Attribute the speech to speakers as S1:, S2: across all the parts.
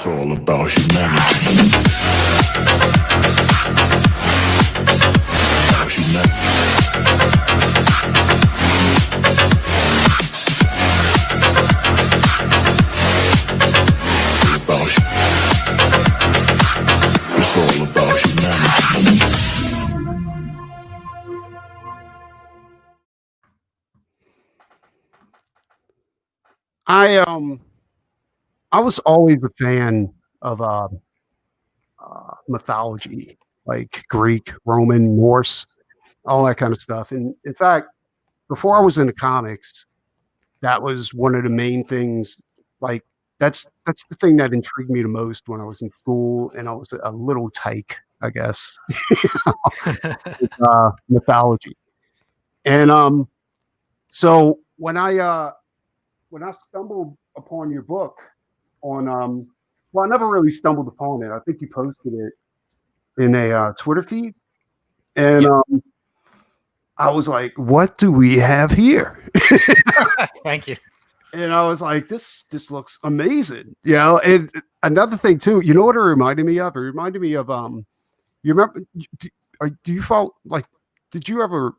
S1: It's all about humanity. It's all about humanity.
S2: I was always a fan of mythology, like Greek, Roman, Norse, all that kind of stuff. And in fact, before I was into comics, that was one of the main things. Like that's the thing that intrigued me the most when I was in school, and I was a little tyke, I guess, with, mythology. And so when I stumbled upon your book on well, I never really stumbled upon it. I think you posted it in a Twitter feed, and
S3: Yep.
S2: I was like, "What do we have here?"
S3: Thank you.
S2: And I was like, "This looks amazing," you know. And another thing too, you know what it reminded me of? It reminded me of you remember? Do you follow like? Did you ever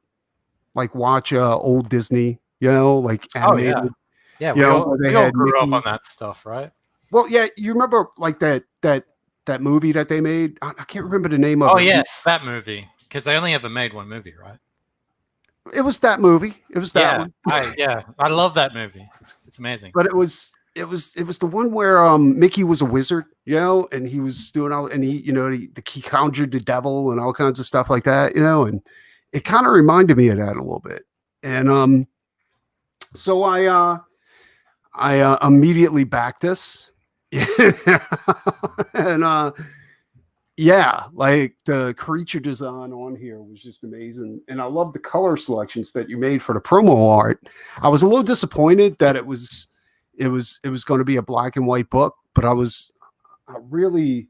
S2: like watch old Disney? You know, like
S3: Oh yeah,
S2: animated.
S3: yeah.
S2: You know, where they
S3: We all
S2: had
S3: grew up
S2: Mickey.
S3: on that stuff, right?
S2: Well, yeah, you remember like that movie that they made? I can't remember the name of
S3: Oh
S2: it.
S3: yes, that movie. Because they only ever made one movie, right?
S2: It was that movie. It was that one.
S3: I love that movie. It's amazing.
S2: But it was the one where Mickey was a wizard, you know, and he was doing all, and he, you know, he conjured the devil and all kinds of stuff like that, you know, and it kind of reminded me of that a little bit. And so I immediately backed this. And yeah, like the creature design on here was just amazing, and I love the color selections that you made for the promo art. I was a little disappointed that it was going to be a black and white book, but I really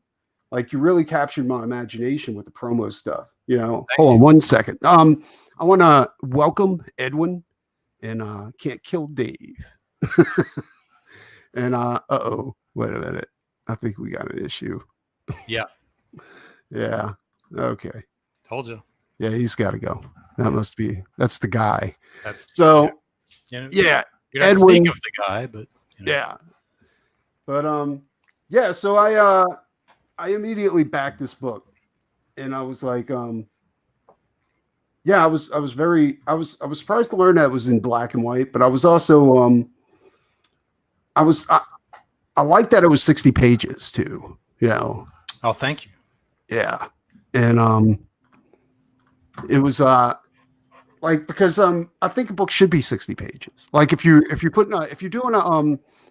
S2: like, you really captured my imagination with the promo stuff. You know, hold on one second. I want to welcome Edwin and Can't Kill Dave. And uh-oh, wait a minute. I think we got an issue.
S3: Yeah.
S2: Yeah. Okay.
S3: Told you.
S2: Yeah, he's got to go. That's the guy.
S3: That's
S2: So
S3: yeah.
S2: yeah,
S3: You don't
S2: Edwin.
S3: speak of the guy, but you know.
S2: Yeah. But yeah, so I immediately backed this book, and I was like, yeah, I was surprised to learn that it was in black and white, but I was also I like that it was 60 pages too, you know.
S3: Oh, thank you.
S2: Yeah. And it was like, because I think a book should be 60 pages. Like if you're doing a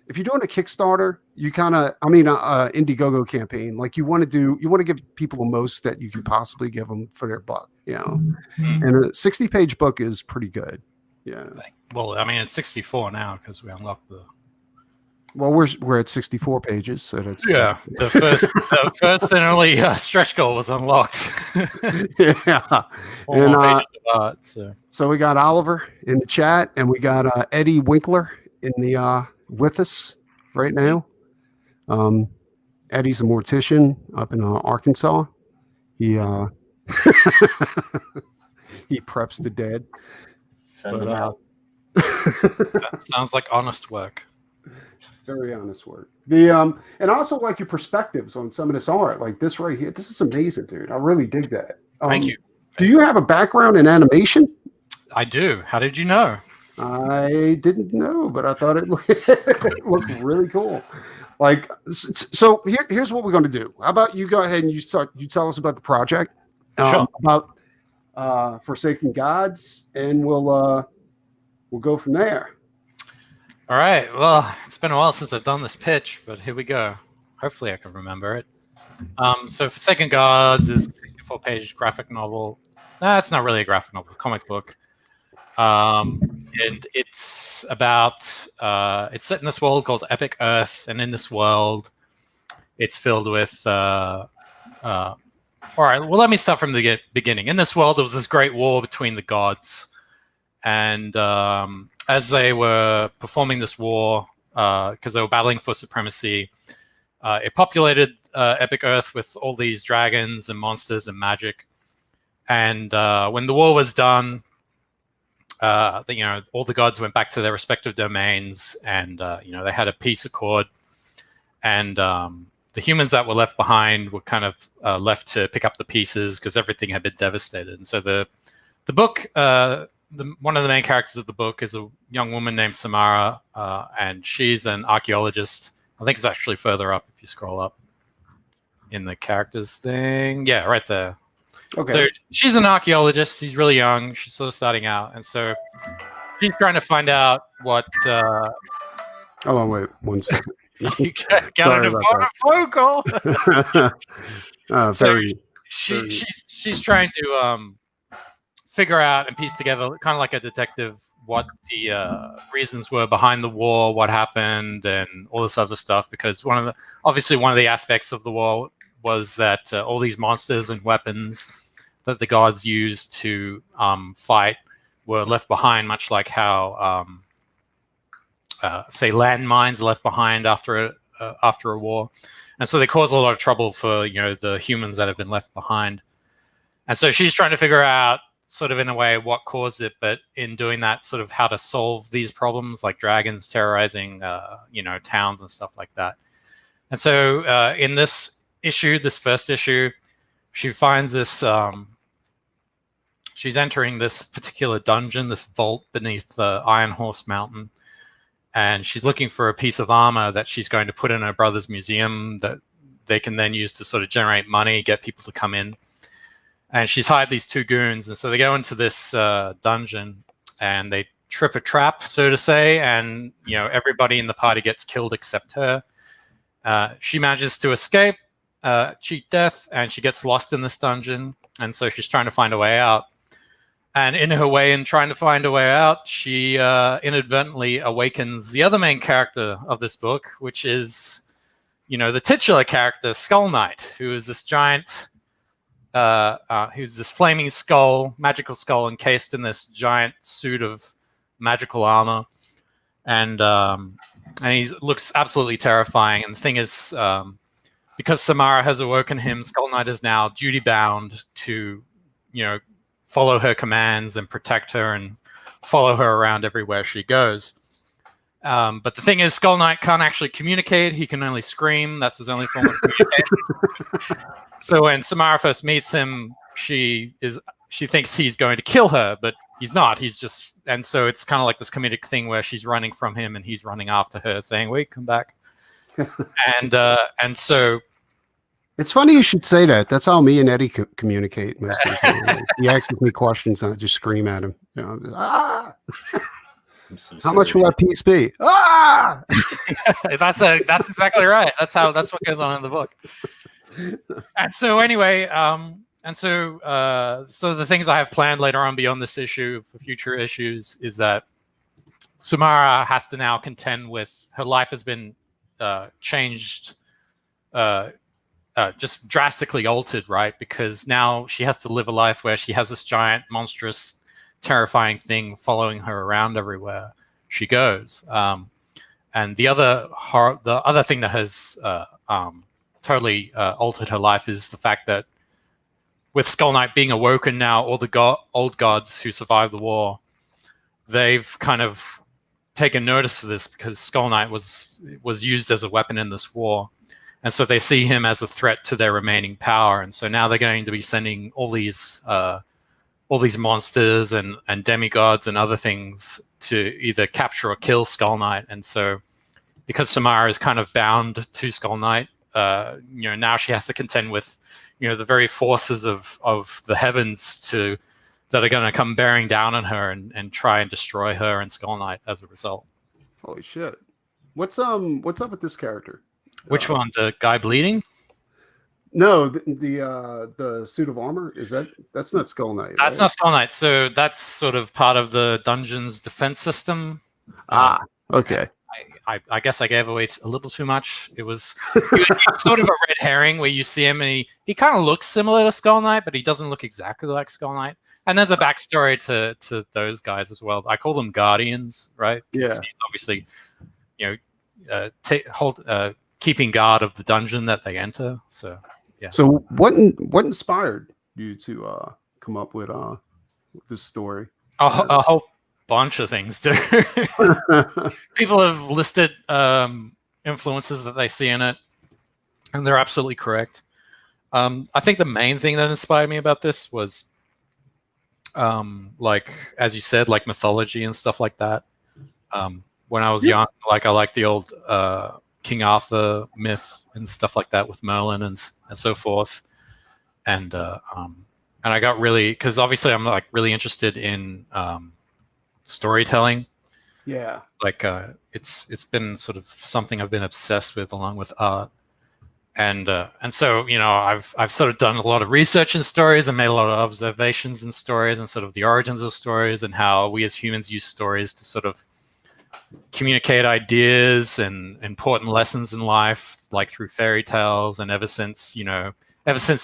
S2: Kickstarter, you kind of, Indiegogo campaign, like you want to give people the most that you can possibly give them for their buck, you know. And a 60-page book is pretty good. Yeah.
S3: Well, I mean, it's 64 now because we unlocked the.
S2: Well, we're at 64 pages, so that's
S3: the first and only stretch goal was unlocked.
S2: Yeah.
S3: Four more pages of art,
S2: so we got Oliver in the chat, and we got Eddie Winkler in the with us right now. Eddie's a mortician up in Arkansas. He he preps the dead.
S4: Send them out.
S3: That sounds like honest work.
S2: Very honest work. The and I also like your perspectives on some of this art, like this right here. This is amazing, dude. I really dig that.
S3: Thank you.
S2: Do you have a background in animation?
S3: I do. How did you know?
S2: I didn't know, but I thought it looked really cool. Like, so here's what we're going to do. How about you go ahead and you tell us about the project,
S3: Sure.
S2: About Forsaken Gods, and we'll go from there.
S3: All right. Well, it's been a while since I've done this pitch, but here we go. Hopefully I can remember it. So Forsaken Gods is a 64-page graphic novel. It's not really a graphic novel, comic book. And it's about, it's set in this world called Epic Earth. And in this world, it's filled with, all right, well, let me start from the beginning. In this world, there was this great war between the gods. And as they were performing this war, because they were battling for supremacy, it populated Epic Earth with all these dragons and monsters and magic. And when the war was done, all the gods went back to their respective domains, and they had a peace accord. And the humans that were left behind were kind of left to pick up the pieces because everything had been devastated. And so the book, one of the main characters of the book is a young woman named Samara, and she's an archaeologist. I think it's actually further up if you scroll up in the characters thing. Yeah, right there.
S2: Okay.
S3: So she's an archaeologist. She's really young. She's sort of starting out. And so she's trying to find out what...
S2: Hold on, wait 1 second.
S3: You got an important phone call. She's trying to figure out and piece together, kind of like a detective, what the reasons were behind the war, what happened, and all this other stuff. Because one of the aspects of the war was that all these monsters and weapons that the gods used to fight were left behind, much like how say landmines are left behind after a war. And so they cause a lot of trouble for the humans that have been left behind. And so she's trying to figure out, sort of in a way, what caused it, but in doing that, sort of how to solve these problems, like dragons terrorizing towns and stuff like that. And so in this first issue, she finds this she's entering this particular dungeon, this vault beneath the Iron Horse Mountain. And she's looking for a piece of armor that she's going to put in her brother's museum that they can then use to sort of generate money, get people to come in. And she's hired these two goons. And so they go into this dungeon and they trip a trap, so to say. And, everybody in the party gets killed except her. She manages to escape, cheat death, and she gets lost in this dungeon. And so she's trying to find a way out. And in her way in trying to find a way out, she inadvertently awakens the other main character of this book, which is, the titular character, Skull Knight, who is this giant, who's this flaming skull, magical skull encased in this giant suit of magical armor. And he looks absolutely terrifying. And the thing is, because Samara has awoken him, Skull Knight is now duty-bound to, follow her commands and protect her and follow her around everywhere she goes. But the thing is, Skull Knight can't actually communicate. He can only scream. That's his only form of communication. So when Samara first meets him, she thinks he's going to kill her, but he's not. And so it's kind of like this comedic thing where she's running from him and he's running after her, saying, "Wait, come back." and so.
S2: It's funny you should say that. That's how me and Eddie communicate most of the time. He asks me questions and I just scream at him. How much will that piece be? Ah!
S3: That's exactly right. That's what goes on in the book. And so anyway, so the things I have planned later on beyond this issue for future issues is that Samara has to now contend with her life has been changed. Just drastically altered, right? Because now she has to live a life where she has this giant, monstrous, terrifying thing following her around everywhere she goes. And the other thing that has totally altered her life is the fact that with Skull Knight being awoken now, all the old gods who survived the war, they've kind of taken notice of this because Skull Knight was used as a weapon in this war. And so they see him as a threat to their remaining power. And so now they're going to be sending all these monsters and demigods and other things to either capture or kill Skull Knight. And so because Samara is kind of bound to Skull Knight, now she has to contend with, the very forces of the heavens that are going to come bearing down on her and try and destroy her and Skull Knight as a result.
S2: Holy shit. What's up with this character?
S3: Which one? The guy bleeding?
S2: No, the suit of armor. That's not Skull Knight?
S3: That's not Skull Knight. So that's sort of part of the dungeon's defense system.
S2: Okay.
S3: I guess I gave away a little too much. It was sort of a red herring where you see him and he kind of looks similar to Skull Knight, but he doesn't look exactly like Skull Knight. And there's a backstory to those guys as well. I call them guardians, right?
S2: Yeah.
S3: He's obviously, keeping guard of the dungeon that they enter. So yeah.
S2: So what inspired you to come up with this story?
S3: A whole bunch of things, dude. People have listed influences that they see in it, and they're absolutely correct. I think the main thing that inspired me about this was, like, as you said, like mythology and stuff like that. When I was young, like I liked the old King Arthur myth and stuff like that with Merlin and so forth. And I got really, because obviously I'm like really interested in storytelling.
S2: Yeah.
S3: Like it's been sort of something I've been obsessed with along with art. And so, you know, I've sort of done a lot of research in stories and made a lot of observations in stories and sort of the origins of stories and how we as humans use stories to sort of communicate ideas and important lessons in life, like through fairy tales. And ever since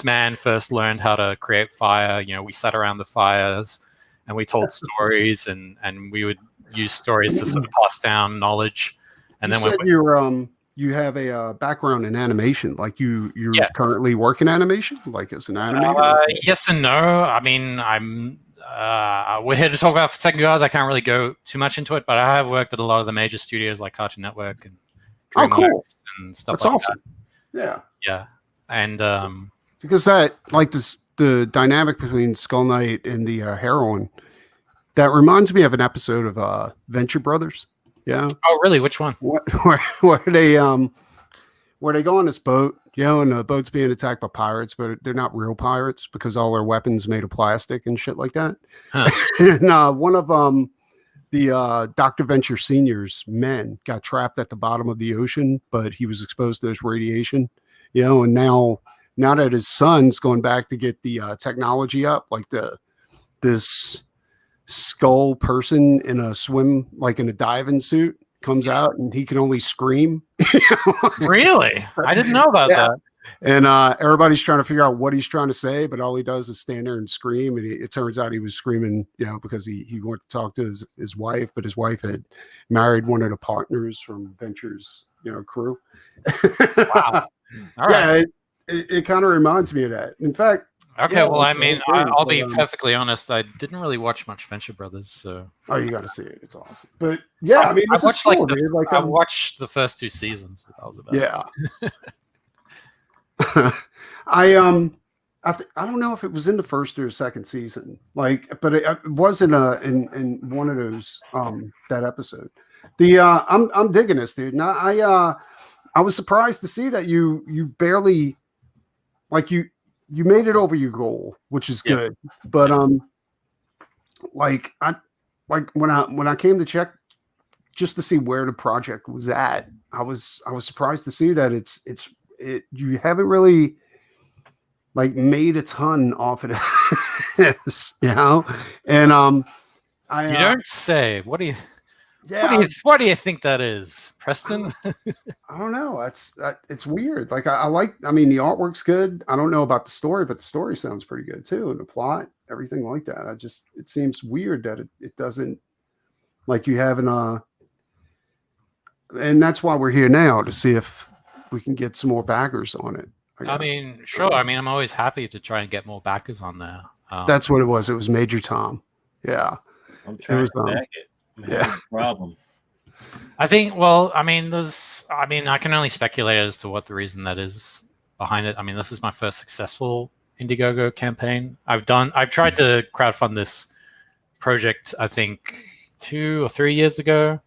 S3: man first learned how to create fire, you know, we sat around the fires and we told stories and we would use stories to sort of pass down knowledge. And
S2: you
S3: then
S2: said you have a background in animation, like you're
S3: Yes.
S2: currently working animation, like as an animator.
S3: Yes and no. I mean, we're here to talk about Second Gods. I can't really go too much into it, but I have worked at a lot of the major studios like Cartoon Network and
S2: Oh, cool.
S3: and stuff
S2: That's
S3: like
S2: awesome. Yeah.
S3: that. Yeah, and
S2: Because that, like the dynamic between Skull Knight and the heroine, that reminds me of an episode of Venture Brothers. Yeah.
S3: oh, really? Which one?
S2: Where they go on this boat, you know, and the boat's being attacked by pirates, but they're not real pirates because all their weapons made of plastic and shit like that.
S3: Huh.
S2: And one of the Dr. Venture Senior's men got trapped at the bottom of the ocean, but he was exposed to this radiation, you know, and now that his son's going back to get the technology up, like this skull person in a diving suit comes out and he can only scream.
S3: Really? I didn't know about that.
S2: And everybody's trying to figure out what he's trying to say, but all he does is stand there and scream. And it turns out he was screaming, you know, because he wanted to talk to his wife, but his wife had married one of the partners from Venture's, you know, crew.
S3: Wow. All right.
S2: Yeah, it kind of reminds me of that. In fact,
S3: Okay,
S2: yeah,
S3: well, I
S2: it's
S3: mean,
S2: really cool,
S3: I'll be
S2: but,
S3: perfectly honest. I didn't really watch much Venture Brothers, so
S2: oh, you got to see it. It's awesome. But yeah, I mean,
S3: I
S2: this
S3: watched
S2: is cool,
S3: like the,
S2: dude. Like,
S3: I watched the first 2 seasons. But that was about it.
S2: yeah. I don't know if it was in the first or second season, like, but it was in one of those that episode. I'm digging this, dude. And I was surprised to see that you barely, like, you made it over your goal, which is good. But like when I came to check just to see where the project was at, I was surprised to see that you haven't really like made a ton off of this, you know. And
S3: You don't say. What do you?
S2: yeah,
S3: What do you think that is, Preston?
S2: I don't know. It's weird. Like I mean, the artwork's good. I don't know about the story, but the story sounds pretty good too, and the plot, everything like that. It seems weird that it doesn't, like, you haven't and that's why we're here now, to see if we can get some more backers on it.
S3: I mean, sure. I mean, I'm always happy to try and get more backers on there.
S2: That's what it was. It was Major Tom. Yeah.
S4: I'm trying
S2: was,
S4: to back it.
S2: yeah.
S4: Problem.
S3: I think. Well, I mean, I can only speculate as to what the reason that is behind it. I mean, this is my first successful Indiegogo campaign. I've tried to crowdfund this project, I think 2 or 3 years ago,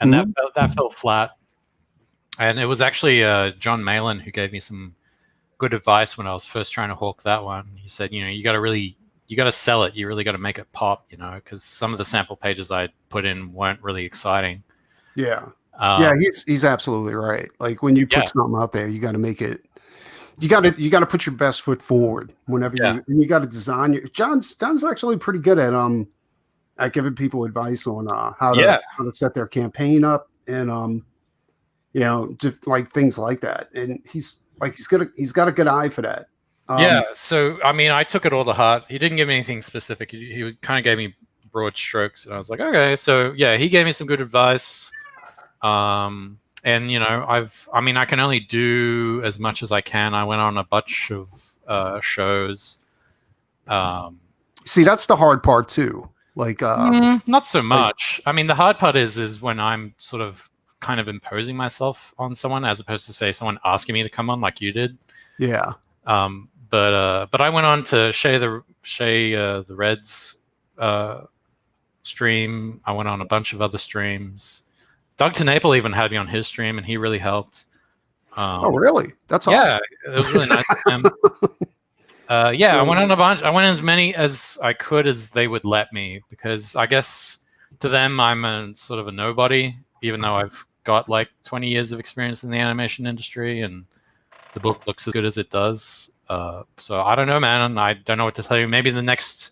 S3: and that fell flat. And it was actually John Malin who gave me some good advice when I was first trying to hawk that one. He said, you know, you got to sell it. You really got to make it pop, you know, because some of the sample pages I put in weren't really exciting.
S2: Yeah. Yeah, he's absolutely right. Like, when you put something out there, you got to make it. You got to put your best foot forward whenever you got to design your. John's actually pretty good at giving people advice on how to set their campaign up, and you know, just like things like that. And he's got a good eye for that.
S3: So I mean, I took it all to heart. He didn't give me anything specific. He kind of gave me broad strokes, and I was like, okay. So yeah, he gave me some good advice. and I can only do as much as I can. I went on a bunch of shows.
S2: See, that's the hard part too. Like,
S3: Not so much. I mean, the hard part is when I'm sort of kind of imposing myself on someone, as opposed to say someone asking me to come on like you did.
S2: yeah.
S3: But I went on to Shay the Reds stream. I went on a bunch of other streams. Doug TeNapel even had me on his stream, and he really helped.
S2: Oh, really? That's
S3: yeah,
S2: awesome.
S3: it was really nice of him. Yeah, I went on a bunch. I went in as many as I could as they would let me, because I guess to them I'm a sort of a nobody, even though I've got like 20 years of experience in the animation industry, and the book looks as good as it does. So I don't know, man. I don't know what to tell you. Maybe the next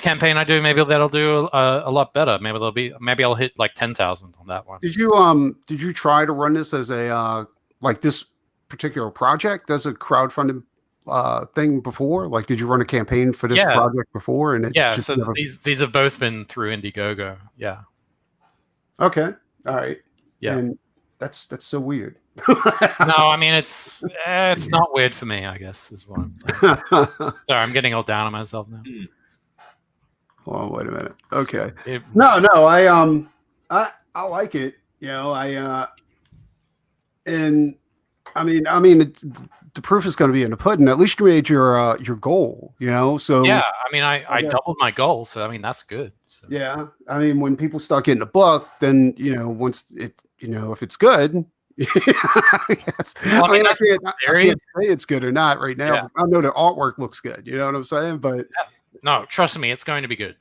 S3: campaign I do, maybe that'll do a lot better. Maybe I'll hit like 10,000 on that one.
S2: Did you try to run this as a like this particular project as a crowdfunding thing before? Like, did you run a campaign for this project before? And
S3: so these have both been through Indiegogo. Yeah.
S2: Okay. All right.
S3: Yeah.
S2: And that's so weird.
S3: No, I mean it's not weird for me, I guess, is what I'm saying. Sorry, I'm getting all down on myself now.
S2: Hold on, wait a minute. Okay. No, I like it. And I mean, the proof is going to be in the pudding. At least you made your goal, So
S3: yeah, I mean, I doubled my goal, so I mean that's good. So.
S2: Yeah, I mean, when people start getting the book, then once it, if it's good. Yes.
S3: Well, I mean,
S2: I can't say it's good or not right now. Yeah. I know the artwork looks good. You know what I'm saying? But
S3: no, trust me, it's going to be good.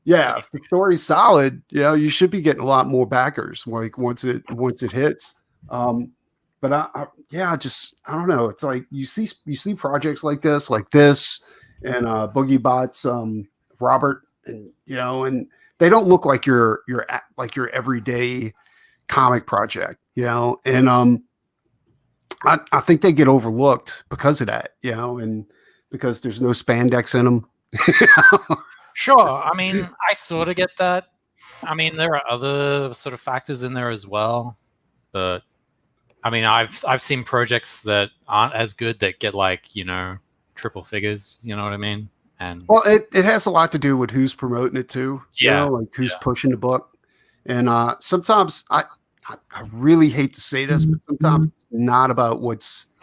S2: Yeah, if the story's solid, you should be getting a lot more backers. Like once it hits. But I don't know. It's like you see projects like this, and Boogie Bots, Robert, and and they don't look like your everyday comic project, and I think they get overlooked because of that, and because there's no spandex in them.
S3: Sure, I mean, I sort of get that. I mean, there are other sort of factors in there as well, but I mean, I've seen projects that aren't as good that get like triple figures. You know what I mean? And
S2: well, it has a lot to do with who's promoting it too.
S3: Yeah,
S2: like who's pushing the book, and sometimes I really hate to say this, but sometimes it's not about what's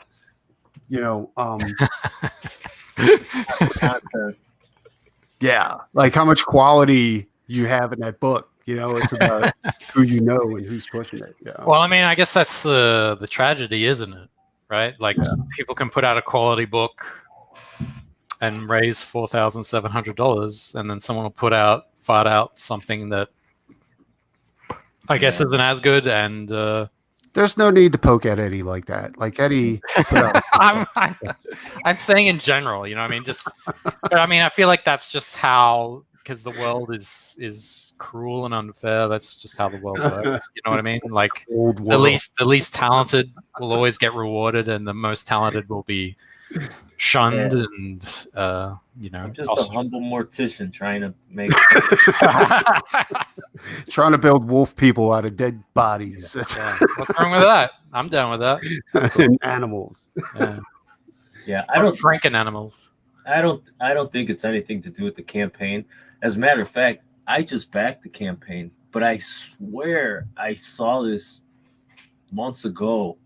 S2: yeah, like how much quality you have in that book. It's about who and who's pushing it. Yeah.
S3: Well, I mean, I guess that's the tragedy, isn't it? Right? Like people can put out a quality book and raise $4,700, and then someone will fart out something that I guess isn't as good. And
S2: there's no need to poke at Eddie like that. Like Eddie,
S3: I'm saying in general, I mean, but I mean, I feel like that's just how. Because the world is cruel and unfair. That's just how the world works. You know what I mean? Like the least talented will always get rewarded, and the most talented will be shunned. Yeah. And
S4: I'm just a humble mortician trying to make
S2: trying to build wolf people out of dead bodies.
S3: Yeah. What's wrong with that? I'm down with that.
S2: And animals.
S4: Yeah, I don't
S3: Franken animals.
S4: I don't think it's anything to do with the campaign. As a matter of fact, I just backed the campaign, but I swear I saw this months ago.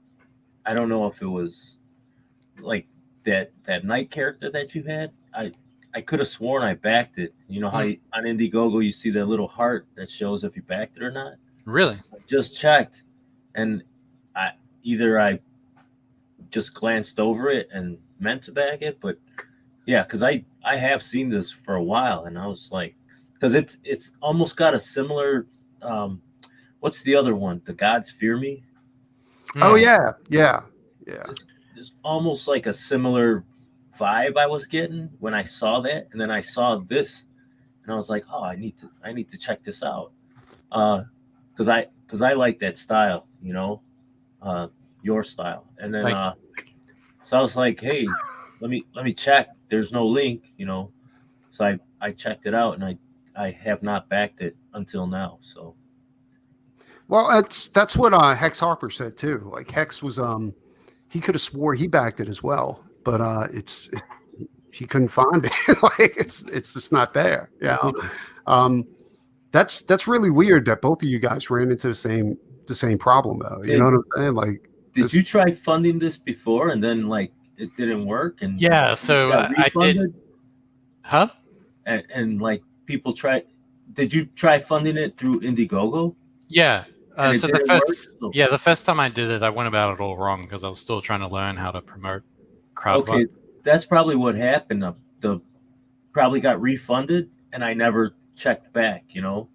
S4: I don't know if it was like that night character that you had. I could have sworn I backed it. You know how on Indiegogo you see that little heart that shows if you backed it or not?
S3: Really?
S4: So I just checked, and I just glanced over it and meant to back it, but yeah, because I have seen this for a while, and I was like, because it's almost got a similar, what's the other one? The Gods Fear Me.
S2: Oh yeah.
S4: It's almost like a similar vibe I was getting when I saw that, and then I saw this, and I was like, oh, I need to check this out, because I like that style, your style, and then so I was like, hey, let me check. There's no link, so I checked it out, and I have not backed it until now. So
S2: Well, that's what Hex Harper said too. Like Hex was he could have swore he backed it as well, but he couldn't find it. Like it's just not there. Yeah. That's really weird that both of you guys ran into the same problem though. You know what I'm saying? Like
S4: Did you try funding this before and then like it didn't work and
S3: Yeah, so I did. Huh?
S4: And like people try. Did you try funding it through Indiegogo?
S3: Yeah.
S4: And
S3: So
S4: it
S3: the
S4: didn't
S3: first,
S4: work?
S3: yeah, the first time I did it, I went about it all wrong because I was still trying to learn how to promote crowdfunding.
S4: Okay, that's probably what happened. The probably got refunded, and I never checked back. You know.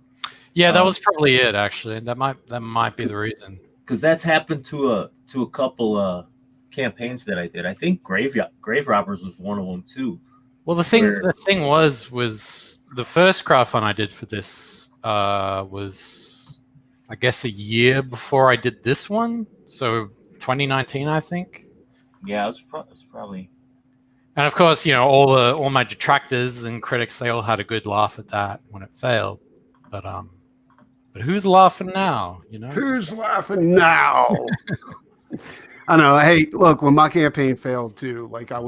S3: Yeah, that was probably it. Actually, that might be the reason.
S4: Because that's happened to a couple campaigns that I did. I think Grave Robbers was one of them too.
S3: Well, the thing was the first crowdfund I did for this was, I guess, a year before I did this one, so 2019, I think.
S4: Yeah, it's probably.
S3: And of course, you know, all my detractors and critics, they all had a good laugh at that when it failed. But who's laughing now? You know,
S2: who's laughing now? I know. Hey, look, when my campaign failed too, like I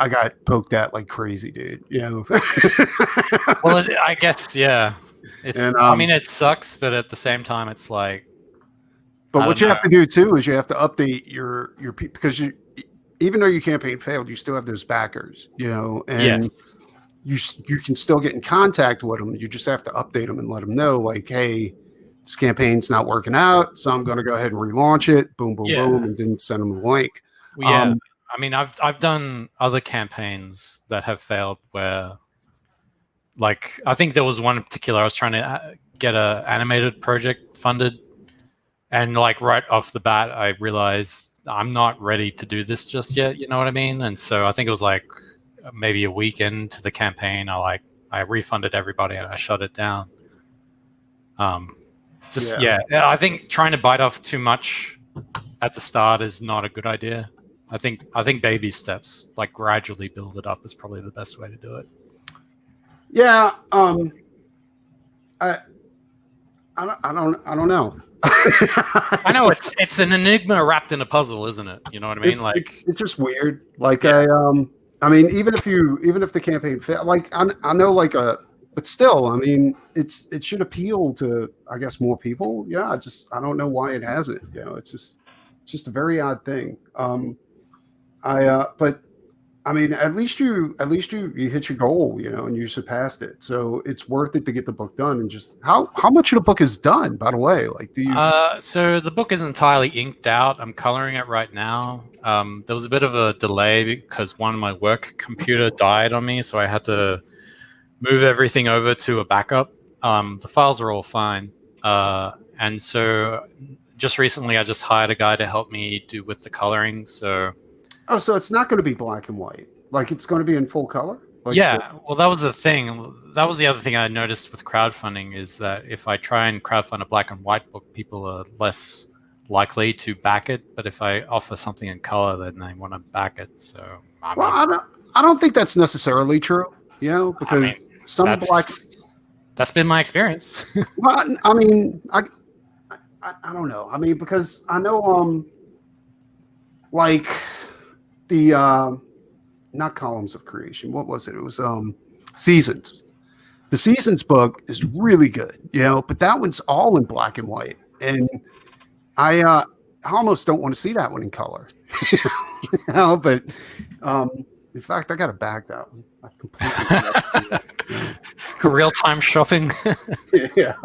S2: got poked at like crazy, dude. You know.
S3: well, I guess, yeah. It's.
S2: And,
S3: I mean, it sucks, but at the same time, it's like.
S2: But what you have to do too is you have to update your because even though your campaign failed, you still have those backers, you know, and you can still get in contact with them. You just have to update them and let them know, like, hey, this campaign's not working out, so I'm going to go ahead and relaunch it. Boom, boom, boom, and then send them the link.
S3: Well, yeah, I mean, I've done other campaigns that have failed where, like, I think there was one in particular. I was trying to get a animated project funded, and like right off the bat, I realized I'm not ready to do this just yet. You know what I mean? And so I think it was like maybe a week into the campaign, I refunded everybody and I shut it down. I think trying to bite off too much at the start is not a good idea. I think baby steps, like gradually build it up, is probably the best way to do it.
S2: Yeah. I don't know.
S3: I know it's an enigma wrapped in a puzzle, isn't it? You know what I mean?
S2: It's just weird. Like I mean, even if the campaign failed, like I know, like but still, I mean, it should appeal to, I guess, more people. Yeah, I don't know why it hasn't. You know, it's just a very odd thing. But I mean, at least you hit your goal, you know, and you surpassed it. So it's worth it to get the book done. And just how much of the book is done, by the way? Like, do you?
S3: So the book is entirely inked out. I'm coloring it right now. There was a bit of a delay because one of my work computer died on me, so I had to move everything over to a backup. The files are all fine, and so just recently I just hired a guy to help me do with the coloring. So.
S2: Oh, so it's not going to be black and white. Like, it's going to be in full color? Like,
S3: yeah, well, that was the thing. That was the other thing I noticed with crowdfunding is that if I try and crowdfund a black and white book, people are less likely to back it. But if I offer something in color, then they want to back it. So,
S2: I don't think that's necessarily true, you know, because
S3: that's been my experience.
S2: Well, I mean, I don't know. I mean, because I know, like the not Columns of Creation. What was it? It was Seasons. The Seasons book is really good, you know, but that one's all in black and white, and I almost don't want to see that one in color. You know, but in fact, I got to back that one. I completely
S3: real-time shopping.
S2: Yeah,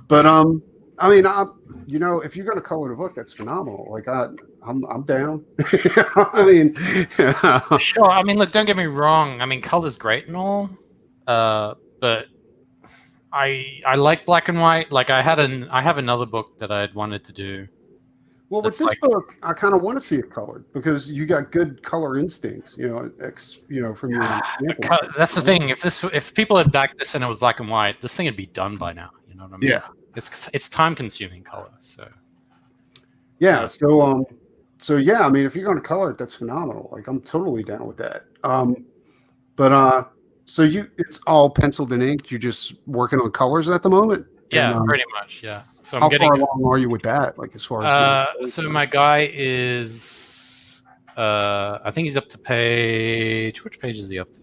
S2: but I mean, you know, if you're going to color the book, that's phenomenal. Like I'm down. I mean,
S3: sure. I mean, look, don't get me wrong. I mean, color's great and all, but I like black and white. Like I have another book that I'd wanted to do.
S2: Well, with this book, I kind of want to see it colored because you got good color instincts. You know, from your.
S3: That's the thing. If people had backed this and it was black and white, this thing would be done by now. You know what I mean?
S2: Yeah.
S3: It's time consuming color. So.
S2: Yeah. So yeah, I mean, if you're going to color it, that's phenomenal. Like I'm totally down with that. So it's all penciled and inked. You're just working on colors at the moment.
S3: Yeah,
S2: And,
S3: pretty much. Yeah. So I'm
S2: how
S3: getting.
S2: far along are you with that? Like as far as
S3: So my guy is. I think he's up to page. Which page is he up to?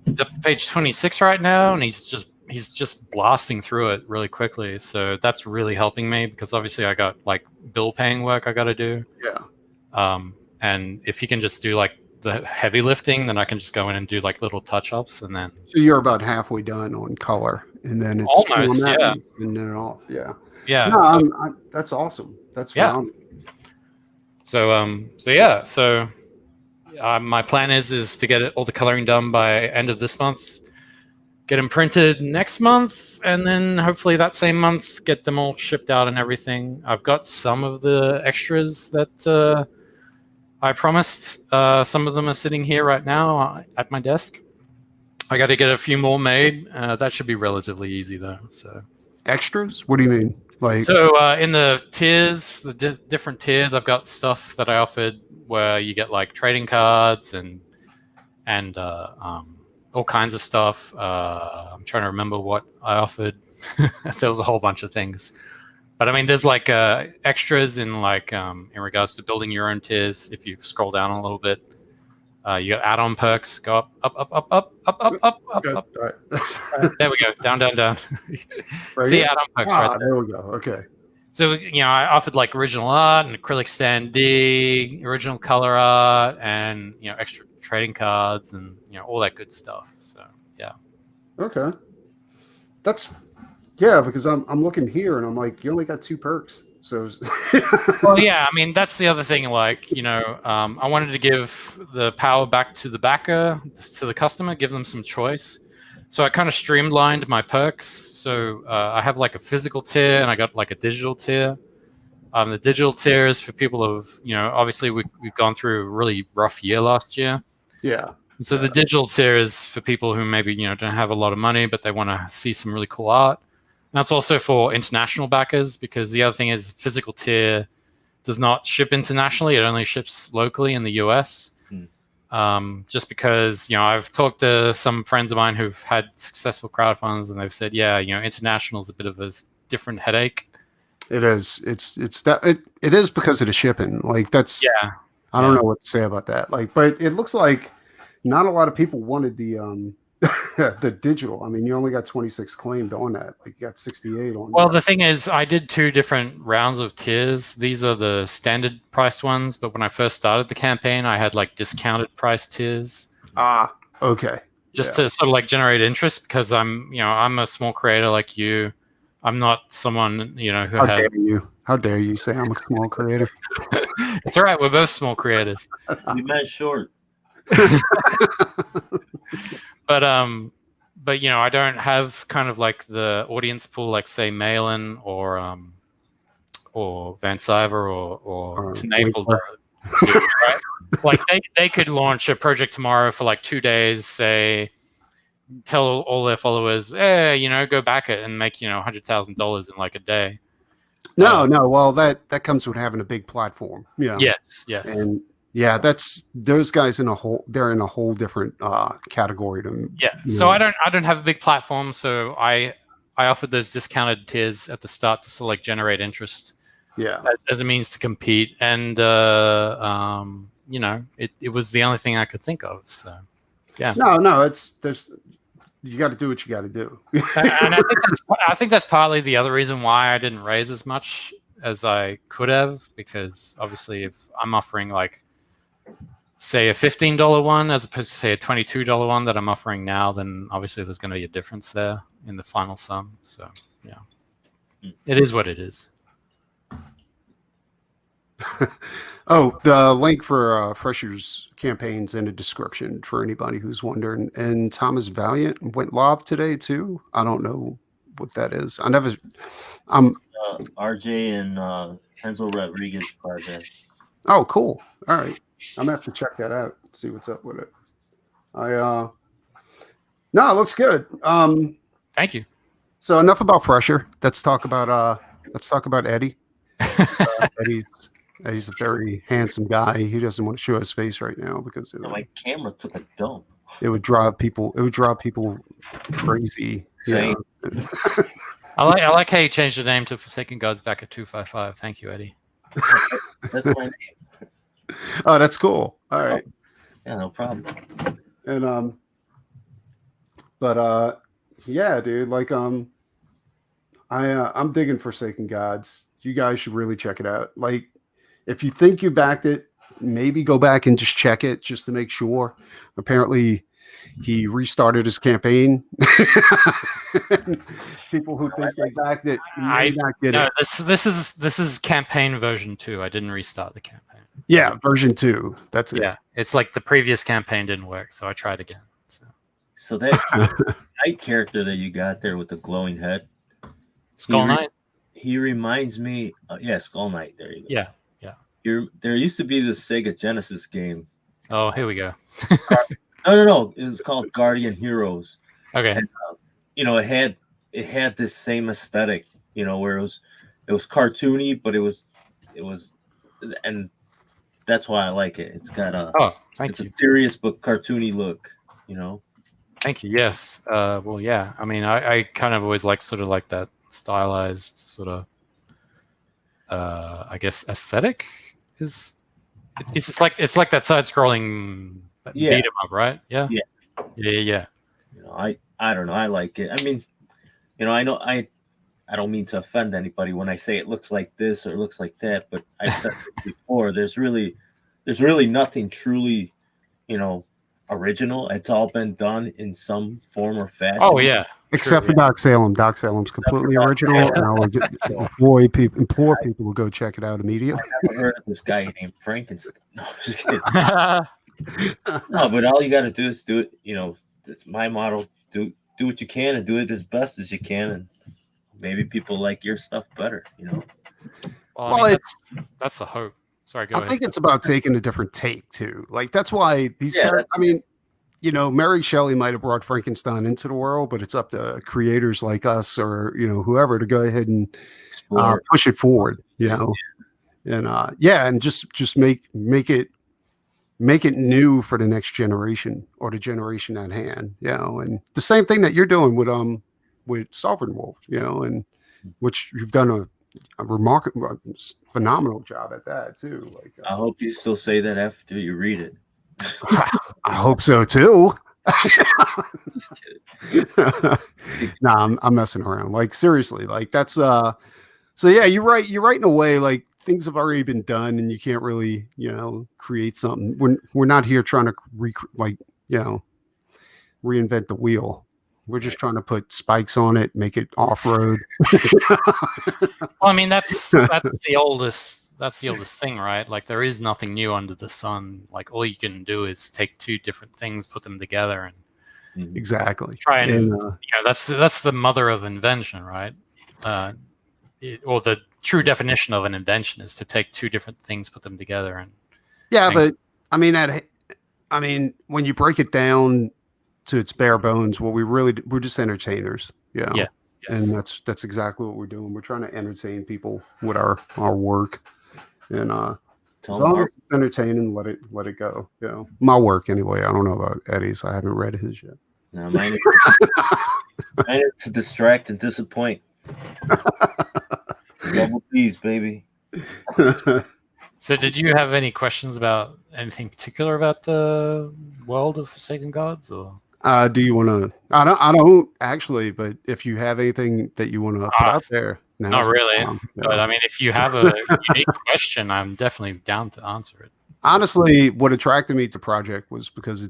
S3: He's up to page 26 right now, and he's just blasting through it really quickly. So that's really helping me because obviously I got like bill paying work I got to do.
S2: yeah.
S3: And if he can just do like the heavy lifting, then I can just go in and do like little touch ups, and then
S2: So you're about halfway done on color, and then it's
S3: almost,
S2: format
S3: yeah,
S2: and then off. Yeah.
S3: yeah.
S2: No,
S3: So
S2: that's awesome. That's
S3: yeah.
S2: phenomenal.
S3: So yeah. So my plan is to get all the coloring done by end of this month, get them printed next month, and then hopefully that same month get them all shipped out and everything. I've got some of the extras that I promised. Some of them are sitting here right now at my desk. I got to get a few more made. That should be relatively easy though. So
S2: Extras? What do you mean? Like,
S3: So in the tiers, the different tiers, I've got stuff that I offered where you get like trading cards and all kinds of stuff. I'm trying to remember what I offered. There was a whole bunch of things, but I mean, there's like extras in like in regards to building your own tiers. If you scroll down a little bit, you got add-on perks. Go up, up, up, up, up, up, up, up, up,
S2: good.
S3: up.
S2: All right.
S3: There we go. Down, down, down.
S2: Right
S3: See
S2: here?
S3: add-on perks right there.
S2: There we go. Okay.
S3: So, I offered like original art and acrylic stand D, original color art, and, extra trading cards and, all that good stuff. So, yeah.
S2: Okay. That's, yeah, because I'm looking here and I'm like, you only got 2 perks. So,
S3: Well, yeah, I mean, that's the other thing. Like, I wanted to give the power back to the backer, to the customer, give them some choice. So I kind of streamlined my perks. So I have like a physical tier and I got like a digital tier. The digital tier is for people of, obviously we've gone through a really rough year last year.
S2: yeah.
S3: And so the digital tier is for people who maybe, don't have a lot of money, but they want to see some really cool art. And that's also for international backers, because the other thing is physical tier does not ship internationally. It only ships locally in the US. Just because, I've talked to some friends of mine who've had successful crowdfunds and they've said, yeah, international is a bit of a different headache.
S2: It is. It's that it is because of the shipping. Like that's,
S3: Yeah.
S2: I don't know what to say about that. Like, but it looks like not a lot of people wanted the the digital. I mean, you only got 26 claimed on that. Like you got 68 on.
S3: Well, the thing is, I did 2 different rounds of tiers. These are the standard priced ones, but when I first started the campaign, I had like discounted price tiers.
S2: Okay.
S3: Just to sort of like generate interest, because I'm a small creator like you. I'm not someone, who
S2: How
S3: has.
S2: dare you? How dare you say I'm a small creator?
S3: It's all right. We're both small creators.
S4: We met short.
S3: But I don't have kind of like the audience pool, like say Malin or Van Cyver or Tenaple. Right? Like they could launch a project tomorrow for like 2 days, say, tell all their followers, hey, go back it and make $100,000 in like a day.
S2: No. Well, that comes with having a big platform. Yeah.
S3: Yes.
S2: And yeah, that's those guys they're in a whole different category to.
S3: Yeah. So I don't have a big platform, so I offered those discounted tiers at the start to sort of like generate interest.
S2: Yeah.
S3: As a means to compete, and it was the only thing I could think of. So yeah.
S2: No, you got to do what you got to do.
S3: And I think that's partly the other reason why I didn't raise as much as I could have, because obviously if I'm offering like, say, a $15 one as opposed to say a $22 one that I'm offering now, then obviously there's going to be a difference there in the final sum. So yeah, it is what it is.
S2: Oh, the link for Fresher's campaign's in the description for anybody who's wondering. And Thomas Valiant went live today too. I don't know what that is.
S4: RJ and Enzo Rodriguez project.
S2: Oh, cool. All right. I'm gonna have to check that out. See what's up with it. No, it looks good.
S3: Thank you.
S2: So enough about Fresher. Let's talk about Eddie. Eddie's a very handsome guy. He doesn't want to show his face right now because
S4: My camera took a dump.
S2: it would drive people crazy.
S4: Same.
S3: I like how you changed the name to Forsaken Gods back at 255. Thank you, Eddie.
S4: That's my name.
S2: Oh, that's cool. All right.
S4: Yeah, no problem.
S2: And but yeah, dude, like I'm digging Forsaken Gods. You guys should really check it out. Like, if you think you backed it, maybe go back and just check it just to make sure. Apparently, he restarted his campaign. People who think they backed it may not get it.
S3: This is campaign version 2. I didn't restart the campaign.
S2: Yeah, version 2. That's it.
S3: Yeah, it's like the previous campaign didn't work, so I tried again.
S4: So that knight character that you got there with the glowing head,
S3: Skull Knight.
S4: He reminds me, Skull Knight. There you go.
S3: Yeah.
S4: There used to be this Sega Genesis game.
S3: Oh, here we go.
S4: No. It was called Guardian Heroes.
S3: Okay.
S4: And, it had this same aesthetic, where it was cartoony, but it was, and that's why I like it. It's got a a serious but cartoony look,
S3: Thank you. Yes. Well, yeah. I mean, I kind of always like sort of like that stylized sort of, I guess, aesthetic. It's like that side-scrolling beat 'em up, right? Yeah.
S4: I don't know. I like it. I mean, I know I don't mean to offend anybody when I say it looks like this or it looks like that, but I've said it before. There's really nothing truly, original. It's all been done in some form or fashion.
S3: Oh yeah.
S2: Except for Doc Salem. Doc Salem's completely original, and I would implore people to go check it out immediately.
S4: I've never heard of this guy named Frankenstein. No, I'm just kidding. No, but all you got to do is do it. It's my motto: do what you can and do it as best as you can, and maybe people like your stuff better.
S3: Well, that's the hope. Sorry, go ahead.
S2: I think it's about taking a different take too. Like, that's why these characters. I mean, Mary Shelley might have brought Frankenstein into the world, but it's up to creators like us or whoever to go ahead and push it forward. And just make it new for the next generation or the generation at hand. And the same thing that you're doing with Sovereign Wolf. And which you've done a remarkable, phenomenal job at that too. Like,
S4: I hope you still say that after you read it.
S2: I hope so too. Nah, I'm messing around. Like, seriously, like that's so yeah, you're right in a way. Like, things have already been done and you can't really create something. We're not here trying to reinvent the wheel. We're just trying to put spikes on it, make it off-road.
S3: Well, I mean, that's the oldest thing, right? Like, there is nothing new under the sun. Like, all you can do is take two different things, put them together, and
S2: exactly
S3: try and that's the mother of invention, right? Or the true definition of an invention is to take two different things, put them together, and
S2: but I mean, when you break it down to its bare bones, we're just entertainers,
S3: Yeah. Yes.
S2: And that's exactly what we're doing. We're trying to entertain people with our work, and as long as it's entertaining, let it go. My work anyway. I don't know about Eddie's. I haven't read his yet.
S4: No, mine is to distract and disappoint. Double P's, baby.
S3: So, did you have any questions about anything particular about the world of Forsaken Gods, or?
S2: Do you want to? I don't actually, but if you have anything that you want to put out there,
S3: not really. But I mean, if you have a unique question, I'm definitely down to answer it.
S2: Honestly, what attracted me to the project was because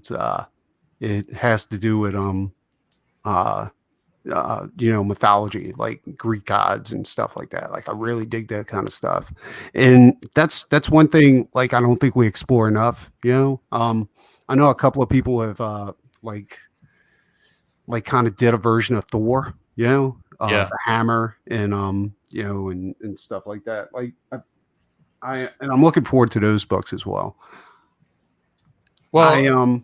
S2: it has to do with mythology, like Greek gods and stuff like that. Like, I really dig that kind of stuff, and that's one thing. Like, I don't think we explore enough. I know a couple of people have like kind of did a version of Thor, the hammer and and stuff like that. Like, I'm looking forward to those books as well.
S3: Well,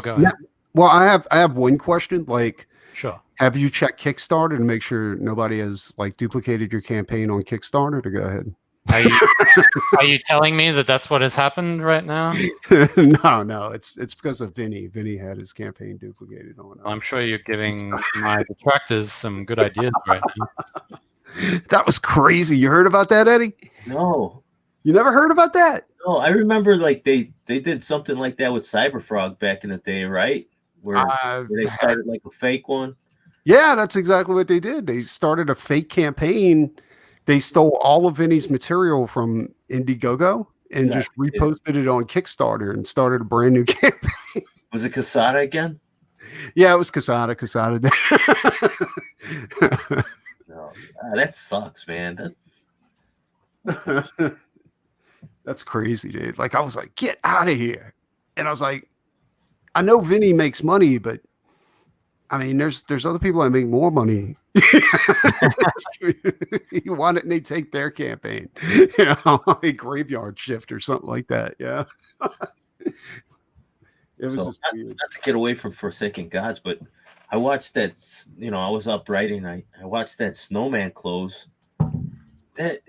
S3: go ahead.
S2: Well, I have one question. Like,
S3: sure.
S2: Have you checked Kickstarter to make sure nobody has like duplicated your campaign on Kickstarter? To go ahead.
S3: Are you, are you telling me that that's what has happened right now?
S2: No, it's because of Vinny. Vinny had his campaign duplicated on.
S3: I'm sure you're giving my detractors some good ideas right now.
S2: That was crazy. You heard about that, Eddie?
S4: No,
S2: You never heard about that?
S4: no. I remember like they did something like that with Cyberfrog back in the day, right? Where they started like a fake one.
S2: Yeah, that's exactly what they did. They started a fake campaign. They stole all of Vinny's material from Indiegogo and
S4: Yeah,
S2: just reposted it on Kickstarter and started a brand new campaign.
S4: Was it Casada again?
S2: Yeah, it was Casada. Casada.
S4: No, that sucks, man.
S2: That's crazy, dude. Like I was like, get out of here. And I was like, I know Vinny makes money, but I mean, there's other people that make more money. You want it and they take their campaign, a graveyard shift or something like that. Yeah. It was
S4: So,
S2: just weird.
S4: not to get away from Forsaken Gods, but I watched that. I was up writing. I watched that Snowman close. That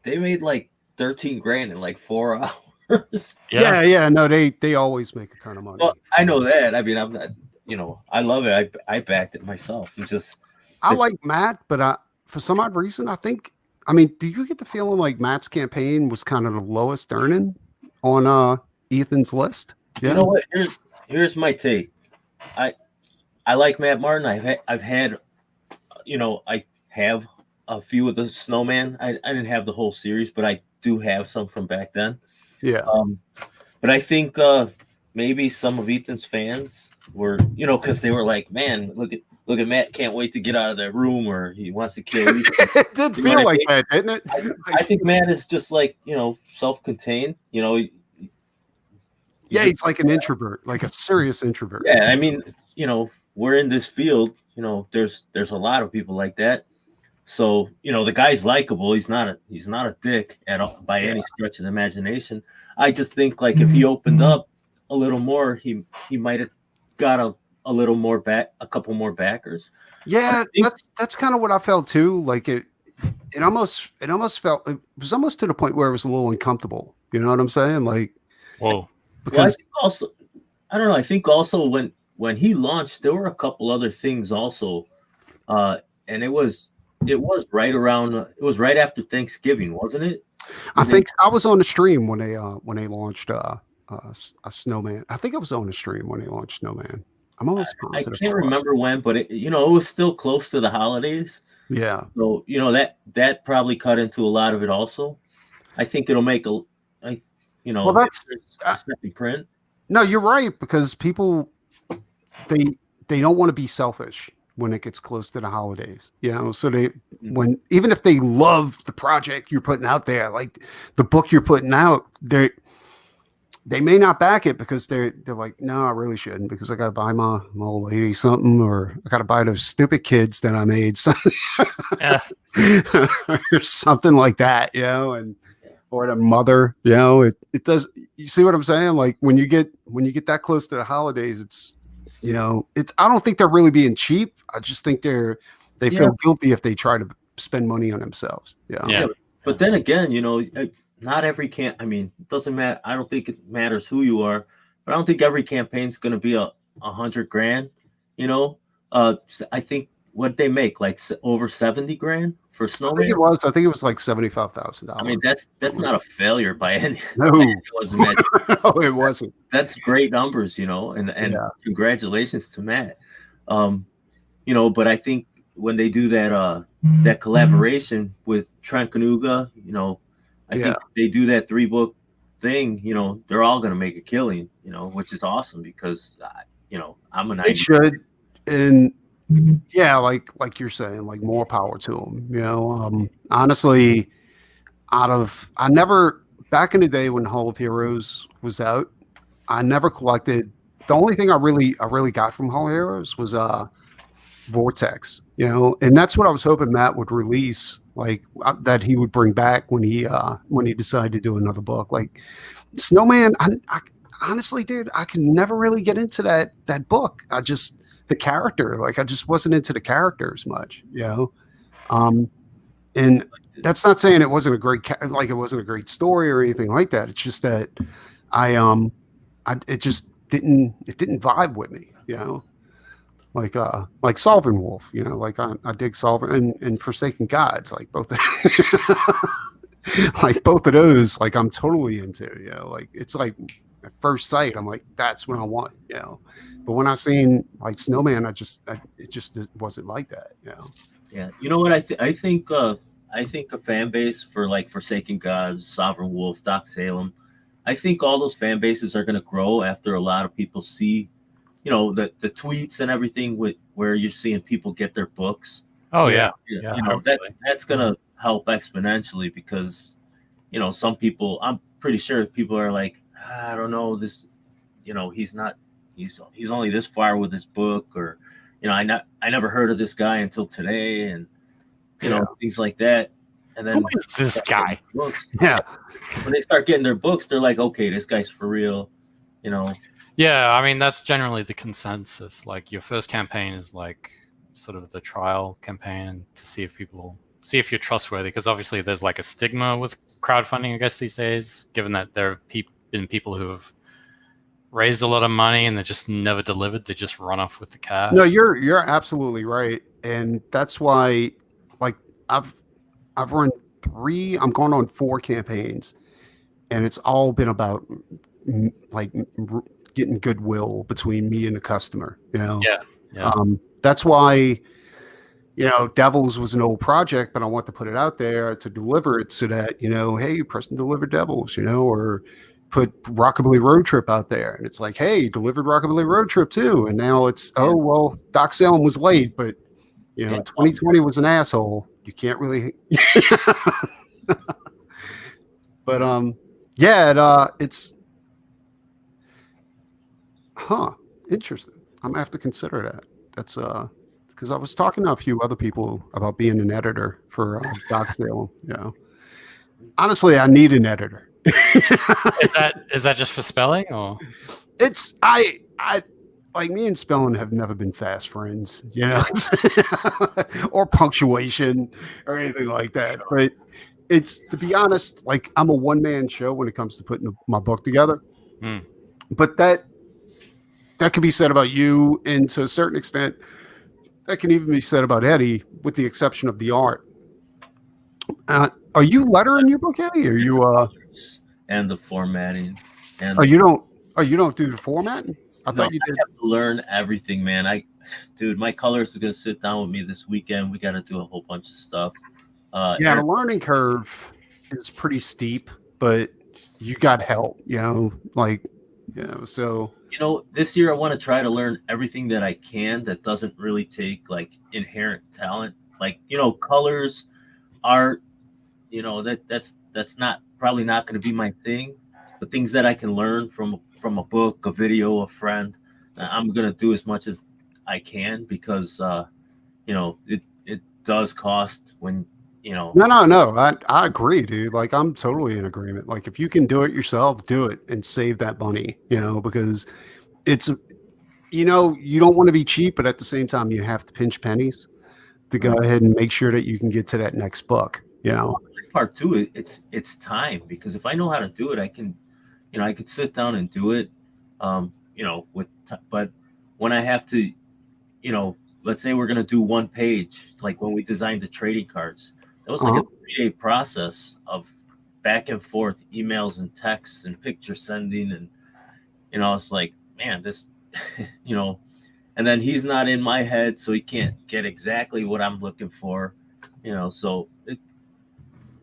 S4: they made like 13 grand in like 4 hours.
S2: Yeah. No, they always make a ton of money.
S4: Well, I know that. I mean, I'm not. I love it. I backed it myself.
S2: I like Matt, but for some odd reason, I mean, do you get the feeling like Matt's campaign was kind of the lowest earning on Ethan's list? Yeah.
S4: You know what? Here's my take. I like Matt Martin. I've had, I have a few of the Snowman. I didn't have the whole series, but I do have some from back then.
S2: Yeah.
S4: But I think maybe some of Ethan's fans were, because they were like, man, look at Matt, can't wait to get out of that room, or he wants to kill Ethan.
S2: It did feel like that, didn't it?
S4: I think Matt is just like, self-contained,
S2: Yeah, he's like an introvert, like a serious introvert.
S4: Yeah, I mean, we're in this field, there's a lot of people like that. So, the guy's likable. He's not a dick at all by any stretch of the imagination. I just think like if he opened up a little more, he might have got a little more a couple more backers.
S2: Yeah, that's kind of what I felt too. Like it almost felt, it was almost to the point where it was a little uncomfortable. You know what I'm saying? Like,
S3: whoa.
S2: Because
S4: I don't know. I think also when he launched, there were a couple other things also, and it was right around. It was right after Thanksgiving, wasn't it?
S2: I think I was on the stream when they launched a Snowman. I think I was on the stream when they launched Snowman. I'm almost positive.
S4: I can't remember when, but it was still close to the holidays.
S2: Yeah.
S4: So that probably cut into a lot of it also. I think it'll make well,
S2: that's
S4: a second print.
S2: No, you're right, because people they don't want to be selfish when it gets close to the holidays, so when even if they love the project you're putting out there, like the book you're putting out, they may not back it because they're like, no, I really shouldn't, because I got to buy my old lady something, or I got to buy those stupid kids that I made something, or something like that, and or the mother, it does. You see what I'm saying? Like when you get that close to the holidays, it's I don't think they're really being cheap. I just think they feel guilty if they try to spend money on themselves.
S3: Yeah.
S4: But then again, not every I mean, it doesn't matter. I don't think it matters who you are, but I don't think every campaign's going to be $100 grand. I think what they make like over 70 grand for Snowman.
S2: I think it was like $75,000.
S4: I mean, that's not a failure by any.
S2: No,
S4: no,
S2: it wasn't.
S4: That's great numbers, and congratulations to Matt. But I think when they do that collaboration with Trent Kanuga, I think they do that 3-book thing, they're all going to make a killing, which is awesome because, I'm a 90.
S2: They should. And yeah, like you're saying, like more power to them, honestly, I never, back in the day when Hall of Heroes was out, I never collected. The only thing I really got from Hall of Heroes was Vortex, and that's what I was hoping Matt would release, like that he would bring back when he decided to do another book. Like Snowman, I honestly, dude, I can never really get into that book. The character, like I just wasn't into the character as much, and that's not saying it wasn't a great like it wasn't a great story or anything like that. It's just that I it just didn't vibe with me, you know. Like Solving Wolf, you know, like I dig Solving and Forsaken Gods, like both like both of those, like I'm totally into, you know, like it's like at first sight, I'm like, that's what I want, you know. But when I seen like Snowman, it just wasn't like that, you know.
S4: Yeah, you know what? I think a fan base for like Forsaken Gods, Sovereign Wolf, Doc Salem. I think all those fan bases are going to grow after a lot of people see, you know, the tweets and everything with where you're seeing people get their books.
S3: Oh
S2: Yeah.
S3: yeah.
S4: You know, that's going to help exponentially because, you know, some people, I'm pretty sure people are like, I don't know, this, you know, he's only this far with his book, or, you know, I never heard of this guy until today, and you know, things like that. And then
S3: Who is this guy?
S2: Yeah.
S4: When they start getting their books, they're like, okay, this guy's for real, you know.
S3: Yeah, I mean that's generally the consensus. Like your first campaign is like sort of the trial campaign to see if you're trustworthy, because obviously there's like a stigma with crowdfunding, I guess, these days, given that there have been people who have raised a lot of money and they just never delivered. They just run off with the cash.
S2: No, you're absolutely right, and that's why, like, I've run 3. I'm going on 4 campaigns, and it's all been about like getting goodwill between me and the customer. You know.
S3: Yeah.
S2: That's why, you know, Devils was an old project, but I want to put it out there to deliver it so that, you know, hey, Preston delivered Devils, you know, or put Rockabilly Road Trip out there. And it's like, hey, delivered Rockabilly Road Trip too. And now it's, oh, well, Doc Salem was late, but, you know, 2020 was an asshole. You can't really. But, yeah, it's, interesting. I'm going to have to consider that. That's, because I was talking to a few other people about being an editor for Doc Salem. You know, honestly, I need an editor.
S3: Is that just for spelling, or
S2: It's I like, me and spelling have never been fast friends, you know, or punctuation or anything like that. But it's, to be honest, like I'm a one-man show when it comes to putting my book together. But that could be said about you, and to a certain extent, that can even be said about Eddie, with the exception of the art. Are you lettering your book, Eddie? Are you
S4: and the formatting? And
S2: you don't do the formatting? I thought you did.
S4: I have to learn everything, man. Dude, my colorist is gonna sit down with me this weekend. We got to do a whole bunch of stuff.
S2: Yeah, the learning curve is pretty steep, but you got help, you know, like, you know, so.
S4: You know, this year I want to try to learn everything that I can that doesn't really take like inherent talent, like, you know, colors, art. You know, that's probably not going to be my thing, but things that I can learn from a book, a video, a friend, I'm going to do as much as I can, because you know, it does cost when, you know.
S2: No, I agree, dude. Like, I'm totally in agreement. Like, if you can do it yourself, do it and save that money, you know, because it's, you know, you don't want to be cheap, but at the same time you have to pinch pennies to go ahead and make sure that you can get to that next book, you know.
S4: Part two, it's time, because if I know how to do it, I can, you know, I could sit down and do it, you know, but when I have to, you know, let's say we're going to do one page, like when we designed the trading cards, that was like a 3-day process of back and forth emails and texts and picture sending. And, you know, it's like, man, this, you know, and then he's not in my head, so he can't get exactly what I'm looking for, you know, so